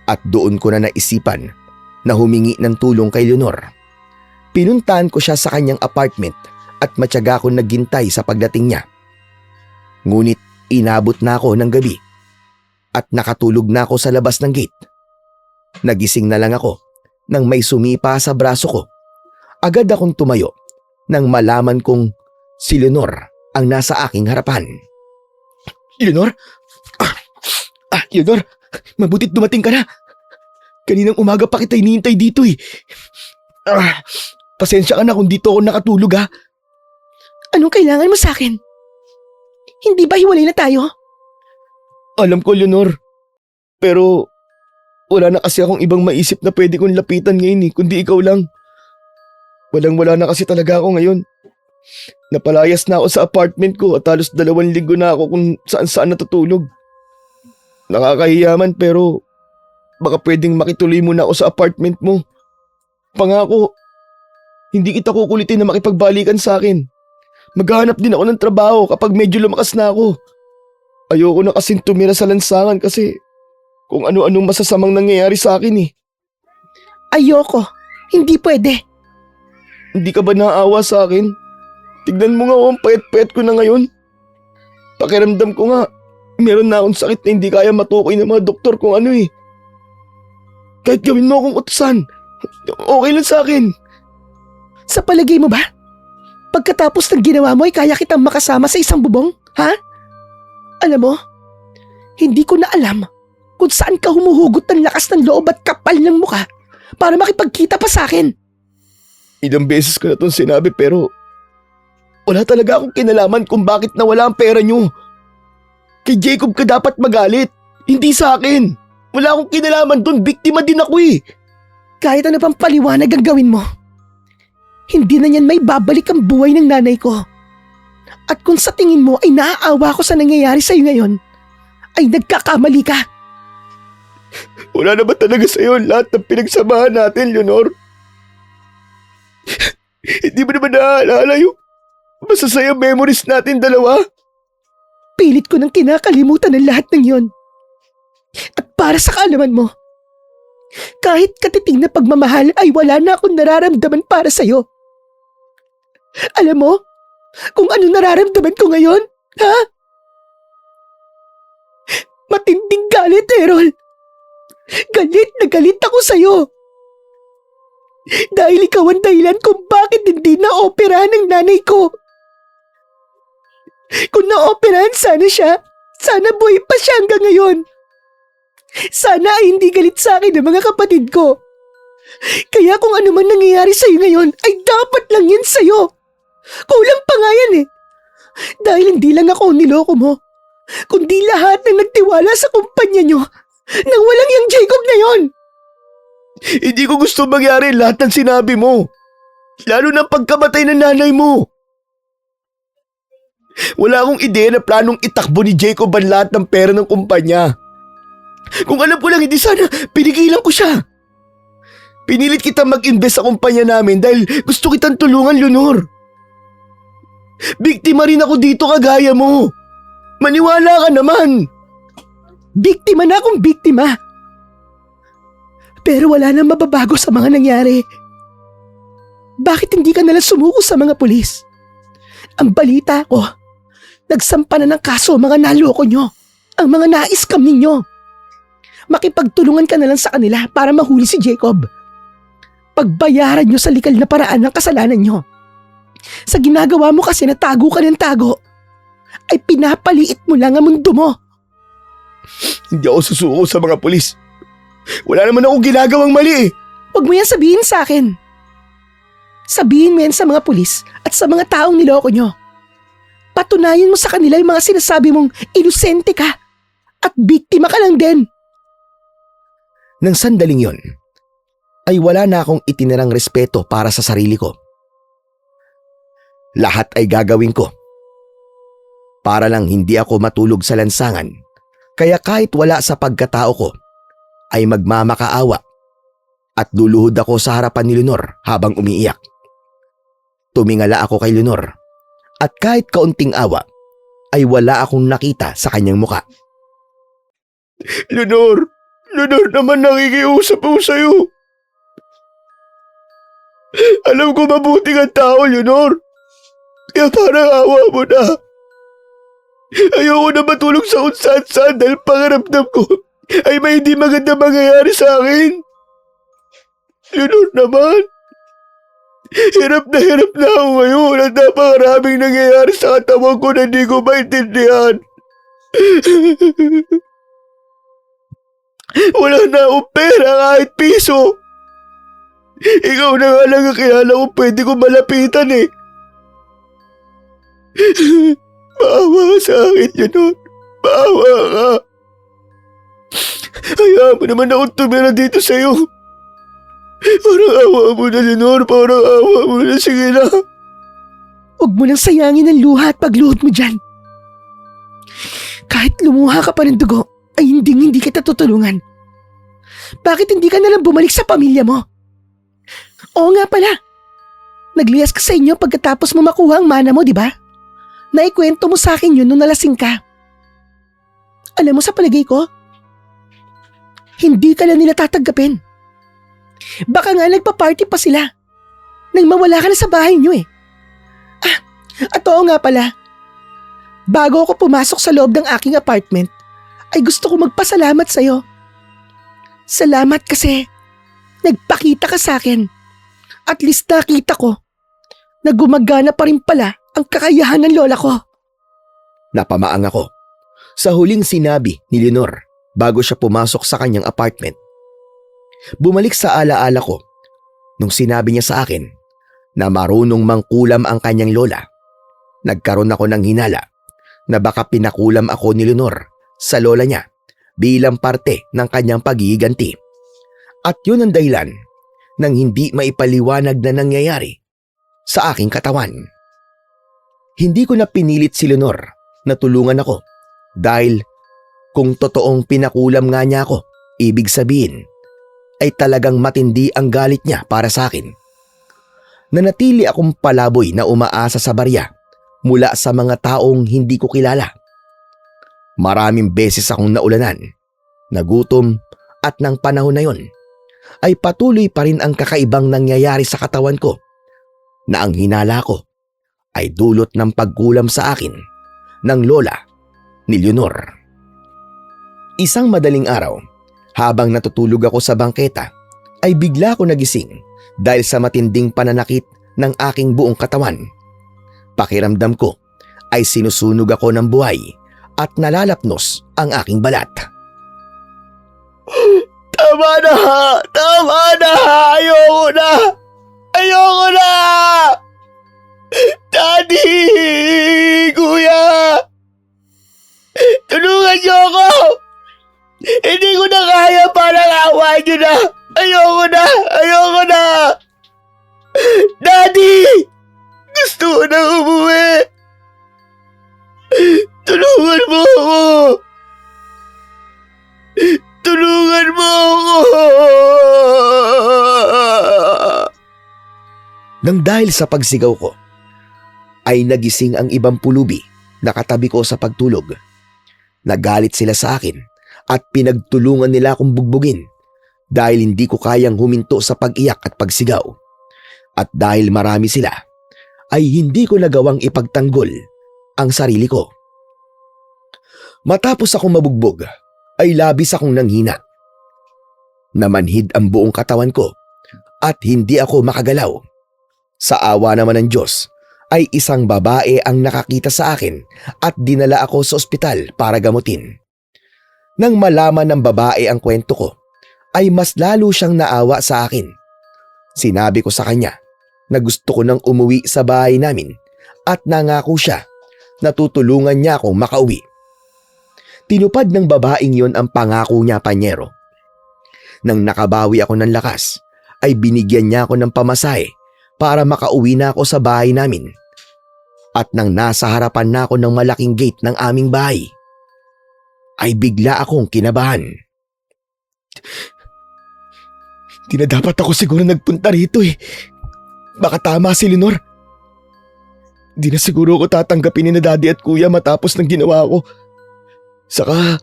At doon ko na naisipan na humingi ng tulong kay Leonor. Pinuntahan ko siya sa kanyang apartment at matyaga akong naghintay sa pagdating niya. Ngunit inabot na ako ng gabi at nakatulog na ako sa labas ng gate. Nagising na lang ako nang may sumipa sa braso ko. Agad akong tumayo nang malaman kong si Leonor ang nasa aking harapan. Leonor? Leonor, mabutit dumating ka na. Kaninang umaga pa kita hinihintay dito eh. Pasensya ka na kung dito ako nakatulog ha. Anong kailangan mo sa akin? Hindi ba hiwalay na tayo? Alam ko, Leonor. Pero wala na kasi akong ibang maisip na pwede kong lapitan ngayon eh, kundi ikaw lang. Walang-wala na kasi talaga ako ngayon. Napalayas na ako sa apartment ko at halos 2 linggo na ako kung saan-saan natutulog. Nakakahiya man pero baka pwedeng makituloy muna ako sa apartment mo. Pangako, hindi kita kukulitin na makipagbalikan sa akin. Maghahanap din ako ng trabaho kapag medyo lumakas na ako. Ayoko na kasing tumira sa lansangan kasi kung ano-anong masasamang nangyayari sa akin eh. Ayoko. Hindi pwede. Hindi ka ba naaawa sa akin? Tignan mo nga ang payat-payat ko na ngayon. Pakiramdam ko nga, meron na akong sakit na hindi kaya matukoy ng mga doktor kung ano eh. Kahit gawin mo akong utusan, okay lang sa akin. Sa palagay mo ba? Pagkatapos ng ginawa mo ay kaya kitang makasama sa isang bubong? Ha? Alam mo, hindi ko na alam kung saan ka humuhugot ng lakas ng loob at kapal ng mukha para makipagkita pa sa akin. Ilang beses ko na itong sinabi pero wala talaga akong kinalaman kung bakit nawala ang pera nyo. Kay Jacob ka dapat magalit, hindi sa akin. Wala akong kinalaman doon, biktima din ako eh. Kahit ano pang paliwanag ang gawin mo, hindi na niyan may babalik ang buhay ng nanay ko. At kung sa tingin mo ay naaawa ko sa nangyayari sa'yo ngayon, ay nagkakamali ka. Wala na ba talaga sa'yo lahat ng pinagsamahan natin, Leonor? Hindi mo naman naaalala yung masasayang memories natin dalawa? Pilit ko nang kinakalimutan ang lahat ng yon. At para sa kaalaman mo, kahit katiting na pagmamahal ay wala na akong nararamdaman para sa'yo. Alam mo kung ano nararamdaman ko ngayon? Ha? Matinding galit, Errol. Galit na galit ako sa'yo. Dahil ikaw ang dahilan kung bakit hindi na-operahan ng nanay ko. Kung na-operahan sana siya, sana buhay pa siya hanggang ngayon. Sana ay hindi galit sa akin ng mga kapatid ko. Kaya kung ano man nangyayari sa'yo ngayon, ay dapat lang yan sa'yo. Kulang pa nga yan eh. Dahil hindi lang ako niloko mo, kundi lahat ng nagtiwala sa kumpanya nyo nang walang yung Jacob na yon. Hindi ko gusto mangyari lahat ng sinabi mo. Lalo na pagkamatay ng nanay mo. Wala akong ideya na planong itakbo ni Jacob ang lahat ng pera ng kumpanya. Kung alam ko lang, hindi sana pinigilan ko siya. Pinilit kitang mag-invest sa kumpanya namin dahil gusto kitang tulungan, Leonor. Biktima rin ako dito kagaya mo. Maniwala ka naman. Biktima na akong biktima. Pero wala nang mababago sa mga nangyari. Bakit hindi ka nalang sumuko sa mga pulis? Ang balita ko, nagsampa na ng kaso ang mga naloko nyo, ang mga na-scam ninyo. Makipagtulungan ka na lang sa kanila para mahuli si Jacob. Pagbayaran nyo sa likal na paraan ng kasalanan nyo. Sa ginagawa mo kasi na tago ka ng tago, ay pinapaliit mo lang ang mundo mo. Hindi ako susuko sa mga pulis. Wala naman akong ginagawang mali eh. Huwag mo yan sabihin sa akin. Sabihin mo yan sa mga pulis at sa mga taong niloko nyo. Patunayan mo sa kanila yung mga sinasabi mong inosente ka at biktima ka lang din. Nang sandaling yon, ay wala na akong itinirang respeto para sa sarili ko. Lahat ay gagawin ko para lang hindi ako matulog sa lansangan, kaya kahit wala sa pagkatao ko, ay magmamakaawa at luluhod ako sa harapan ni Leonor habang umiiyak. Tumingala ako kay Leonor at kahit kaunting awa ay wala akong nakita sa kanyang muka. Leonor naman nakikiusap ako sa'yo. Alam ko mabuti kang tao, Leonor. Kaya parang awa mo na. Ayoko na matulog sa kung saan dahil pangarapdam ko ay may hindi maganda mangyayari sa akin. Leonor naman. Hirap na ako ngayon at napakaraming nangyayari sa katawan ko na hindi ko maintindihan. Wala na akong pera kahit piso. Ikaw na nga lang ang kilala ko pwede ko malapitan eh. Maawa ka sa akin, Leonor. Maawa ka. Hayaan mo naman akong tumira dito sa'yo. Parang awa mo na, Leonor. Parang awa mo na. Sige na. Huwag mo nang sayangin ang luha at pagluhod mo dyan. Kahit lumuha ka pa ng dugo, ay hindi kita tutulungan. Bakit hindi ka nalang bumalik sa pamilya mo? Oo nga pala. Nagliyas ka sa inyo pagkatapos mo makuha ang mana mo, di ba? Naikwento mo sa akin yun nung nalasing ka. Alam mo sa palagay ko, hindi ka lang nila tatanggapin. Baka nga nagpa-party pa sila nang mawala ka na sa bahay niyo eh. At oo nga pala, bago ako pumasok sa loob ng aking apartment, ay gusto ko magpasalamat sa'yo. Salamat kasi nagpakita ka sa akin. At least nakita ko na gumagana pa rin pala ang kakayahan ng lola ko. Napamaang ako sa huling sinabi ni Leonor bago siya pumasok sa kanyang apartment. Bumalik sa alaala ko nung sinabi niya sa akin na marunong mangkulam ang kanyang lola. Nagkaroon ako ng hinala na baka pinakulam ako ni Leonor sa lola niya bilang parte ng kanyang paghihiganti. At yun ang dahilan ng hindi maipaliwanag na nangyayari sa aking katawan. Hindi ko na pinilit si Leonor na tulungan ako dahil kung totoong pinakulam nga niya ako, ibig sabihin ay talagang matindi ang galit niya para sa akin. Nanatili akong palaboy na umaasa sa barya mula sa mga taong hindi ko kilala. Maraming beses akong naulanan, nagutom at ng panahon na yon ay patuloy pa rin ang kakaibang nangyayari sa katawan ko na ang hinala ko ay dulot ng pagkulam sa akin ng lola ni Leonor. Isang madaling araw, habang natutulog ako sa bangketa, ay bigla ko nagising dahil sa matinding pananakit ng aking buong katawan. Pakiramdam ko ay sinusunog ako ng buhay at nalalapnos ang aking balat. Tama na! Tama na! Ayoko na! Ayoko na! Daddy! Kuya! Tulungan niyo ako! Hindi ko na kaya, parang awa niyo na! Ayoko na! Ayoko na! Daddy! Gusto ko na umuwi! Tulungan mo ako! Tulungan mo ako! Nang dahil sa pagsigaw ko, ay nagising ang ibang pulubi na katabi ko sa pagtulog. Nagalit sila sa akin at pinagtulungan nila akong bugbugin dahil hindi ko kayang huminto sa pag-iyak at pagsigaw. At dahil marami sila, ay hindi ko nagawang ipagtanggol ang sarili ko. Matapos akong mabugbog, ay labis akong nanghina. Namanhid ang buong katawan ko at hindi ako makagalaw. Sa awa naman ng Diyos, ay isang babae ang nakakita sa akin at dinala ako sa ospital para gamutin. Nang malaman ng babae ang kwento ko, ay mas lalo siyang naawa sa akin. Sinabi ko sa kanya na gusto ko nang umuwi sa bahay namin at nangako siya na tutulungan niya akong makauwi. Tinupad ng babaeng yon ang pangako niya, panyero. Nang nakabawi ako ng lakas, ay binigyan niya ako ng pamasahe para makauwi na ako sa bahay namin. At nang nasa harapan na ako ng malaking gate ng aming bahay, ay bigla akong kinabahan. Di na dapat ako siguro nagpunta rito eh. Baka tama si Leonor. Di na siguro ako tatanggapin ni na daddy at kuya matapos ng ginawa ko. Saka,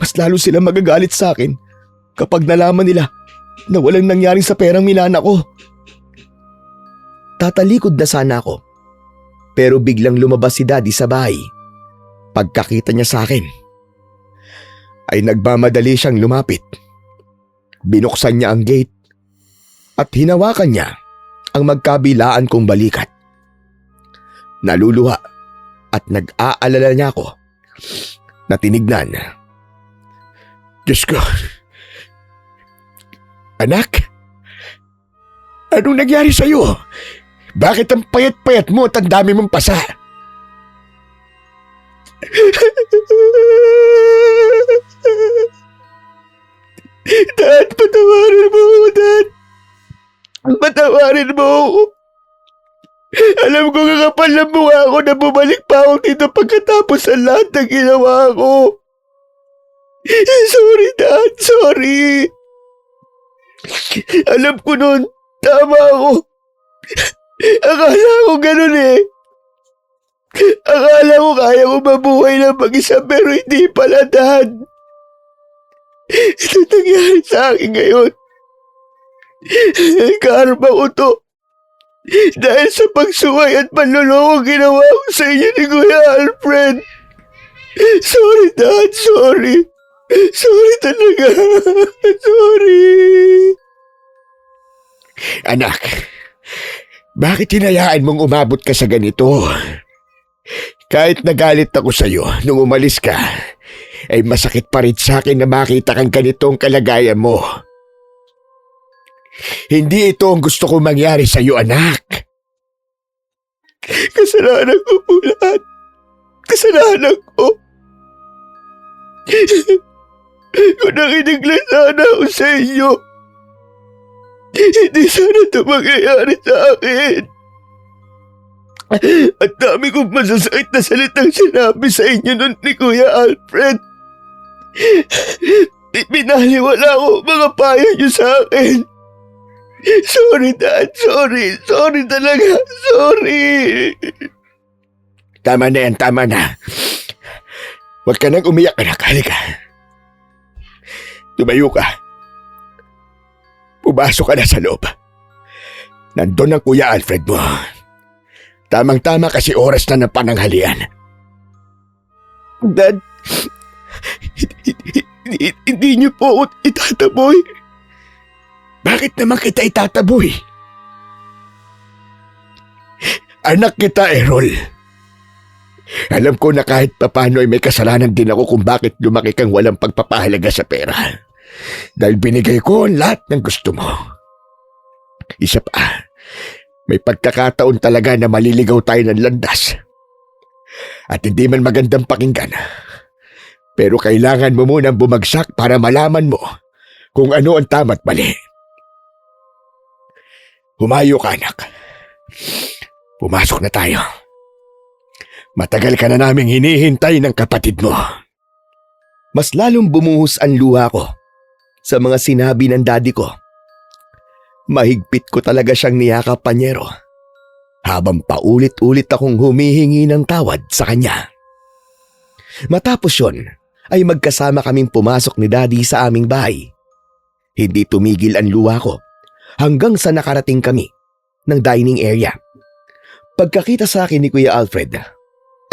mas lalo sila magagalit sa akin kapag nalaman nila na walang nangyari sa perang minana ko. Tatalikod na sana ako. Pero biglang lumabas si Daddy sa bahay. Pagkakita niya sa akin, Ay nagmamadali siyang lumapit. Binuksan niya ang gate at hinawakan niya ang magkabilaan kong balikat. Naluluha at nag-aalala niya ako na tinignan. Diyos ko. Anak? Anong nangyari sa'yo? Bakit ang payat-payat mo at ang dami mong pasa? Dad, patawarin mo ako, Dad. Patawarin mo ako. Alam ko kakapal na mukha ako na bumalik pa ako dito pagkatapos sa lahat ng ginawa ko. Sorry, Dad. Sorry. Alam ko nun, tama ako. Akala ko ganun eh. Akala ko kaya ko mabuhay ng mag-isa pero hindi pala, Dad. Ito nangyari sa akin ngayon. Karma ko to. Dahil sa pagsuway at panloloko ginawa ko sa inyo ni Kuya Alfred. Sorry, Dad. Sorry. Sorry talaga. Sorry. Anak, bakit hinayaan mong umabot ka sa ganito? Kahit nagalit ako sa'yo nung umalis ka, ay masakit pa rin sa akin na makita kang ganitong kalagayan mo. Hindi ito ang gusto kong mangyari sa'yo, anak. Kasalanan ko po lahat. Kasalanan ko. Kung nakinig lang sana ako sa inyo, hindi sana ito mangyayari sa akin. At dami kong masasakit na salitang sinabi sa inyo nun ni Kuya Alfred. Pinaliwala ko mga payo niyo sa akin. Sorry, Dad. Sorry. Sorry talaga. Sorry. Tama na yan, tama na. Huwag ka nang umiyak, anak. Halika. Tumayo ka. Pumasok ka na sa loob. Nandun ang Kuya Alfred mo. Tamang-tama kasi oras na ng pananghalian. Dad, hindi niyo po ako itataboy. Bakit naman kita itataboy? Anak kita, Errol. Alam ko na kahit papano ay may kasalanan din ako kung bakit lumaki kang walang pagpapahalaga sa pera. Dahil binigay ko ang lahat ng gusto mo. Isa pa, may pagkakataon talaga na maliligaw tayo ng landas. At hindi man magandang pakinggan. Pero kailangan mo munang bumagsak para malaman mo kung ano ang tama't mali. Humayo ka, anak. Pumasok na tayo. Matagal ka na naming hinihintay ng kapatid mo. mas lalong bumuhos ang luha ko sa mga sinabi ng daddy ko. Mahigpit ko talaga siyang niyakap, panyero, habang paulit-ulit akong humihingi ng tawad sa kanya. Matapos yon, ay magkasama kaming pumasok ni Daddy sa aming bahay. Hindi tumigil ang luha ko hanggang sa nakarating kami ng dining area. Pagkakita sa akin ni Kuya Alfred,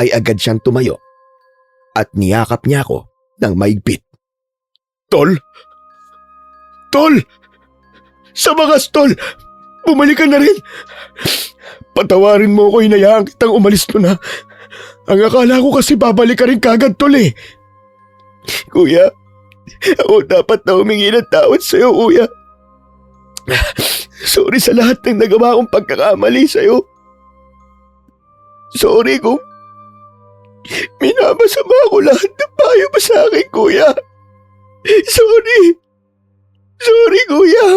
ay agad siyang tumayo at niyakap niya ako ng mahigpit. Tol? Tol! Sa wakas, Tol! Bumalik ka na rin! Patawarin mo ko, hinayaan kitang umalis to na. Ang akala ko kasi babalik ka rin kagad, Tol eh. Kuya, ako dapat na humingi ng tawad sa'yo, Kuya. Sorry sa lahat ng nagawa kong pagkakamali sa'yo. Sorry kung minamasama ko lahat ng payo mo sa akin, Kuya. Sorry. Sorry, Kuya.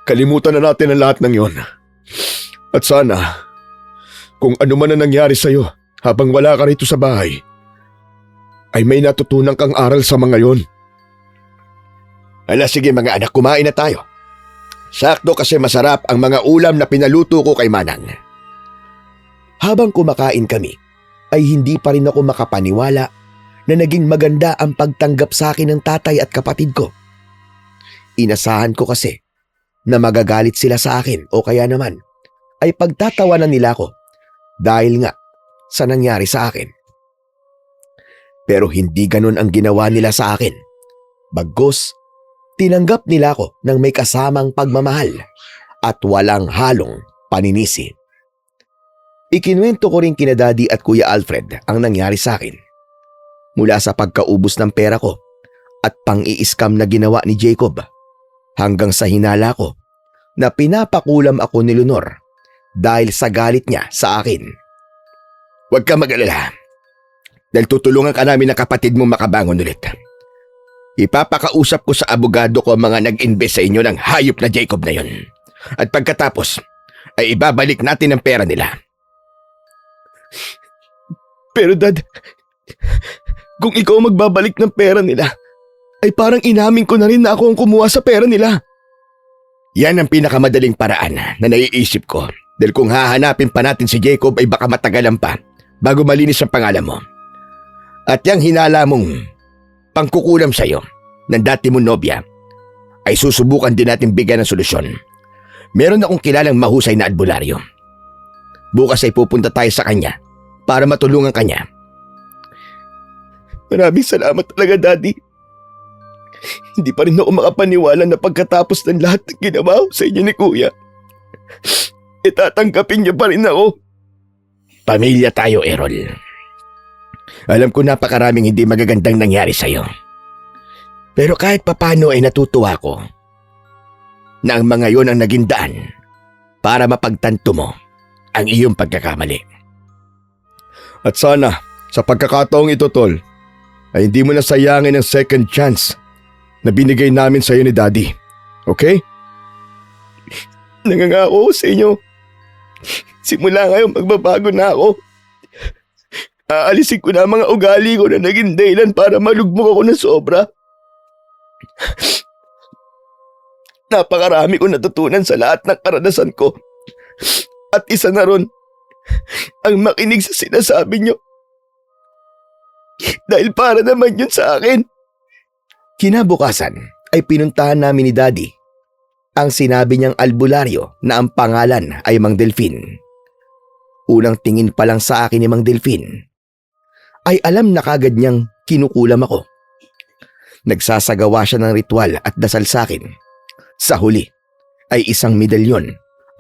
Kalimutan na natin ang lahat ng yon. At sana, kung ano man ang nangyari sa'yo habang wala ka rito sa bahay, ay may natutunan kang aral sa mga yon. Ala, sige mga anak, kumain na tayo. Sakto kasi masarap ang mga ulam na pinaluto ko kay Manang. Habang kumakain kami, ay hindi pa rin ako makapaniwala na naging maganda ang pagtanggap sa akin ng tatay at kapatid ko. Inasahan ko kasi na magagalit sila sa akin o kaya naman ay pagtatawanan nila ako dahil nga sa nangyari sa akin. Pero hindi ganun ang ginawa nila sa akin. Bagkus, tinanggap nila ako ng may kasamang pagmamahal at walang halong paninisi. Ikinuwento ko rin kina Daddy at Kuya Alfred ang nangyari sa akin. Mula sa pagkaubos ng pera ko at pang-i-scam na ginawa ni Jacob hanggang sa hinala ko na pinapakulam ako ni Leonor dahil sa galit niya sa akin. Huwag ka mag-alala. Dahil tutulungan ka namin ng kapatid mo makabangon ulit. Ipapakausap ko sa abogado ko ang mga nag-invest sa inyo ng hayop na Jacob na yon. At pagkatapos, ay ibabalik natin ang pera nila. Pero Dad, kung ikaw magbabalik ng pera nila, ay parang inamin ko na rin na ako ang kumuha sa pera nila. Yan ang pinakamadaling paraan na naiisip ko. Dahil kung hahanapin pa natin si Jacob ay baka matagalan pa bago malinis ang pangalan mo. At yung hinala mong pangkukulam sa'yo ng dati mong nobya ay susubukan din natin bigyan ng solusyon. Meron akong kilalang mahusay na albularyo. Bukas ay pupunta tayo sa kanya para matulungan kanya. Maraming salamat talaga, Daddy. Hindi pa rin ako makapaniwala na pagkatapos ng lahat ng ginawa ko sa inyo ni Kuya, itatanggapin niyo pa rin ako. Pamilya tayo, Errol. Alam ko napakaraming hindi magagandang nangyari sa'yo. Pero kahit papano ay natutuwa ko na ang mga yon ang naging daan para mapagtanto mo ang iyong pagkakamali. At sana, sa pagkakataong ito, Tol, ay hindi mo na sayangin ang second chance na binigay namin sa iyo ni Daddy. Okay? Nangangako ko sa inyo. Simula ngayon magbabago na ako. Aalisin ko na ang mga ugali ko na naging dahilan para malugmok ako ng sobra. Napakarami ko natutunan sa lahat ng karanasan ko. At isa na ron, ang makinig sa sinasabi nyo. Dahil para naman yun sa akin. Kinabukasan ay pinuntahan namin ni Daddy ang sinabi niyang albularyo na ang pangalan ay Mang Delfin. Unang tingin pa lang sa akin ni Mang Delfin ay alam na kagad niyang kinukulam ako. Nagsasagawa siya ng ritual at dasal sa akin. Sa huli ay isang medalyon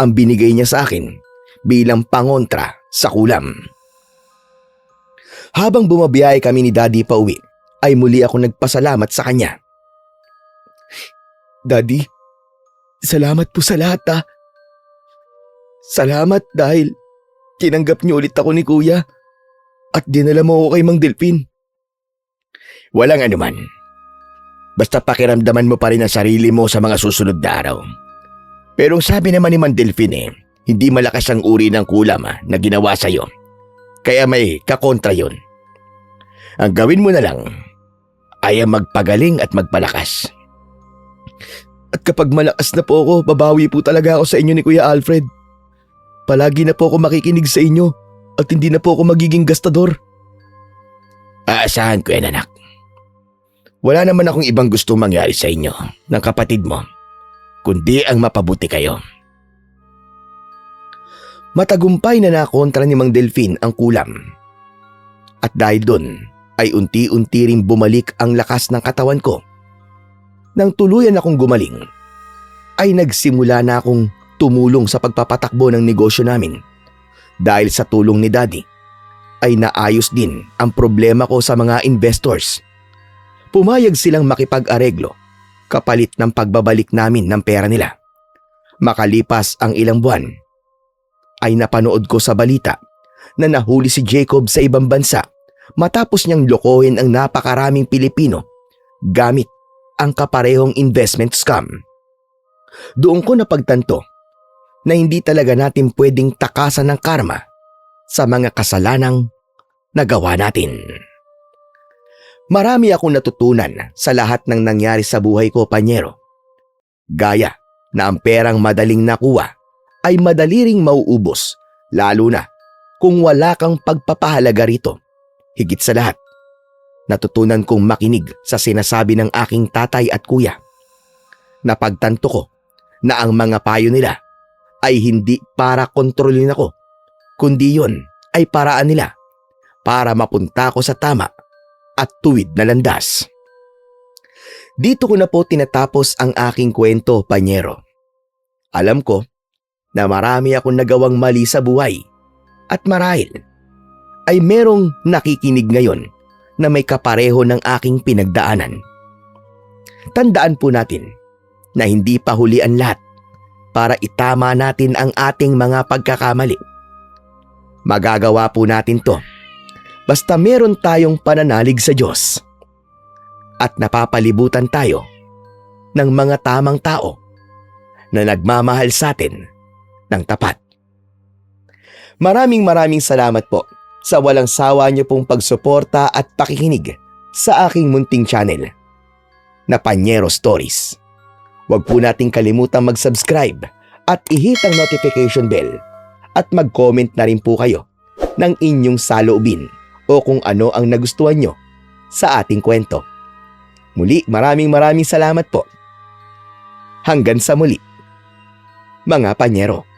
ang binigay niya sa akin bilang pangontra sa kulam. Habang bumabiyahe kami ni Daddy pauwi, ay muli ako nagpasalamat sa kanya. Daddy, salamat po sa lahat ha. Salamat dahil tinanggap niyo ulit ako ni Kuya at dinala mo ako kay Mang Delfin. Walang anuman. Basta pakiramdaman mo pa rin ang sarili mo sa mga susunod na araw. Pero sabi naman ni Mang Delfin hindi malakas ang uri ng kulam na ginawa sa'yo. Kaya may kakontra yun. Ang gawin mo na lang ay ang magpagaling at magpalakas. At kapag malakas na po ako, babawi po talaga ako sa inyo ni Kuya Alfred. Palagi na po ako makikinig sa inyo at hindi na po ako magiging gastador. Aasahan ko yan, anak. Wala naman akong ibang gustong mangyari sa inyo ng kapatid mo, kundi ang mapabuti kayo. Matagumpay na nakontra ni Mang Delfin ang kulam. At dahil doon ay unti-unti ring bumalik ang lakas ng katawan ko. Nang tuluyan akong gumaling, ay nagsimula na akong tumulong sa pagpapatakbo ng negosyo namin. Dahil sa tulong ni Daddy, ay naayos din ang problema ko sa mga investors. Pumayag silang makipag-areglo kapalit ng pagbabalik namin ng pera nila. Makalipas ang ilang buwan, ay napanood ko sa balita na nahuli si Jacob sa ibang bansa matapos niyang lokohin ang napakaraming Pilipino gamit ang kaparehong investment scam. Doon ko napagtanto na hindi talaga natin pwedeng takasan ng karma sa mga kasalanang nagawa natin. Marami akong natutunan sa lahat ng nangyari sa buhay ko, panyero. Gaya na ang perang madaling nakuha ay madali ring mauubos, lalo na kung wala kang pagpapahalaga rito. Higit sa lahat, Natutunan kong makinig sa sinasabi ng aking tatay at kuya. Napagtanto ko na ang mga payo nila ay hindi para kontrolin ako, kundi yon ay paraan nila para mapunta ko sa tama at tuwid na landas. Dito ko na po tinatapos ang aking kwento, Panyero. Alam ko na marami akong nagawang mali sa buhay at marahil ay merong nakikinig ngayon na may kapareho ng aking pinagdaanan. Tandaan po natin na hindi pa huli ang lahat para itama natin ang ating mga pagkakamali. Magagawa po natin to basta meron tayong pananalig sa Diyos at napapalibutan tayo ng mga tamang tao na nagmamahal sa atin ng tapat. Maraming salamat po sa walang sawa niyo pong pagsuporta at pakikinig sa aking munting channel na Panyero Stories. Huwag po nating kalimutang mag-subscribe at i-hit ang notification bell at mag-comment na rin po kayo ng inyong saloobin o kung ano ang nagustuhan nyo sa ating kwento. Muli, maraming salamat po. Hanggang sa muli, mga Panyero.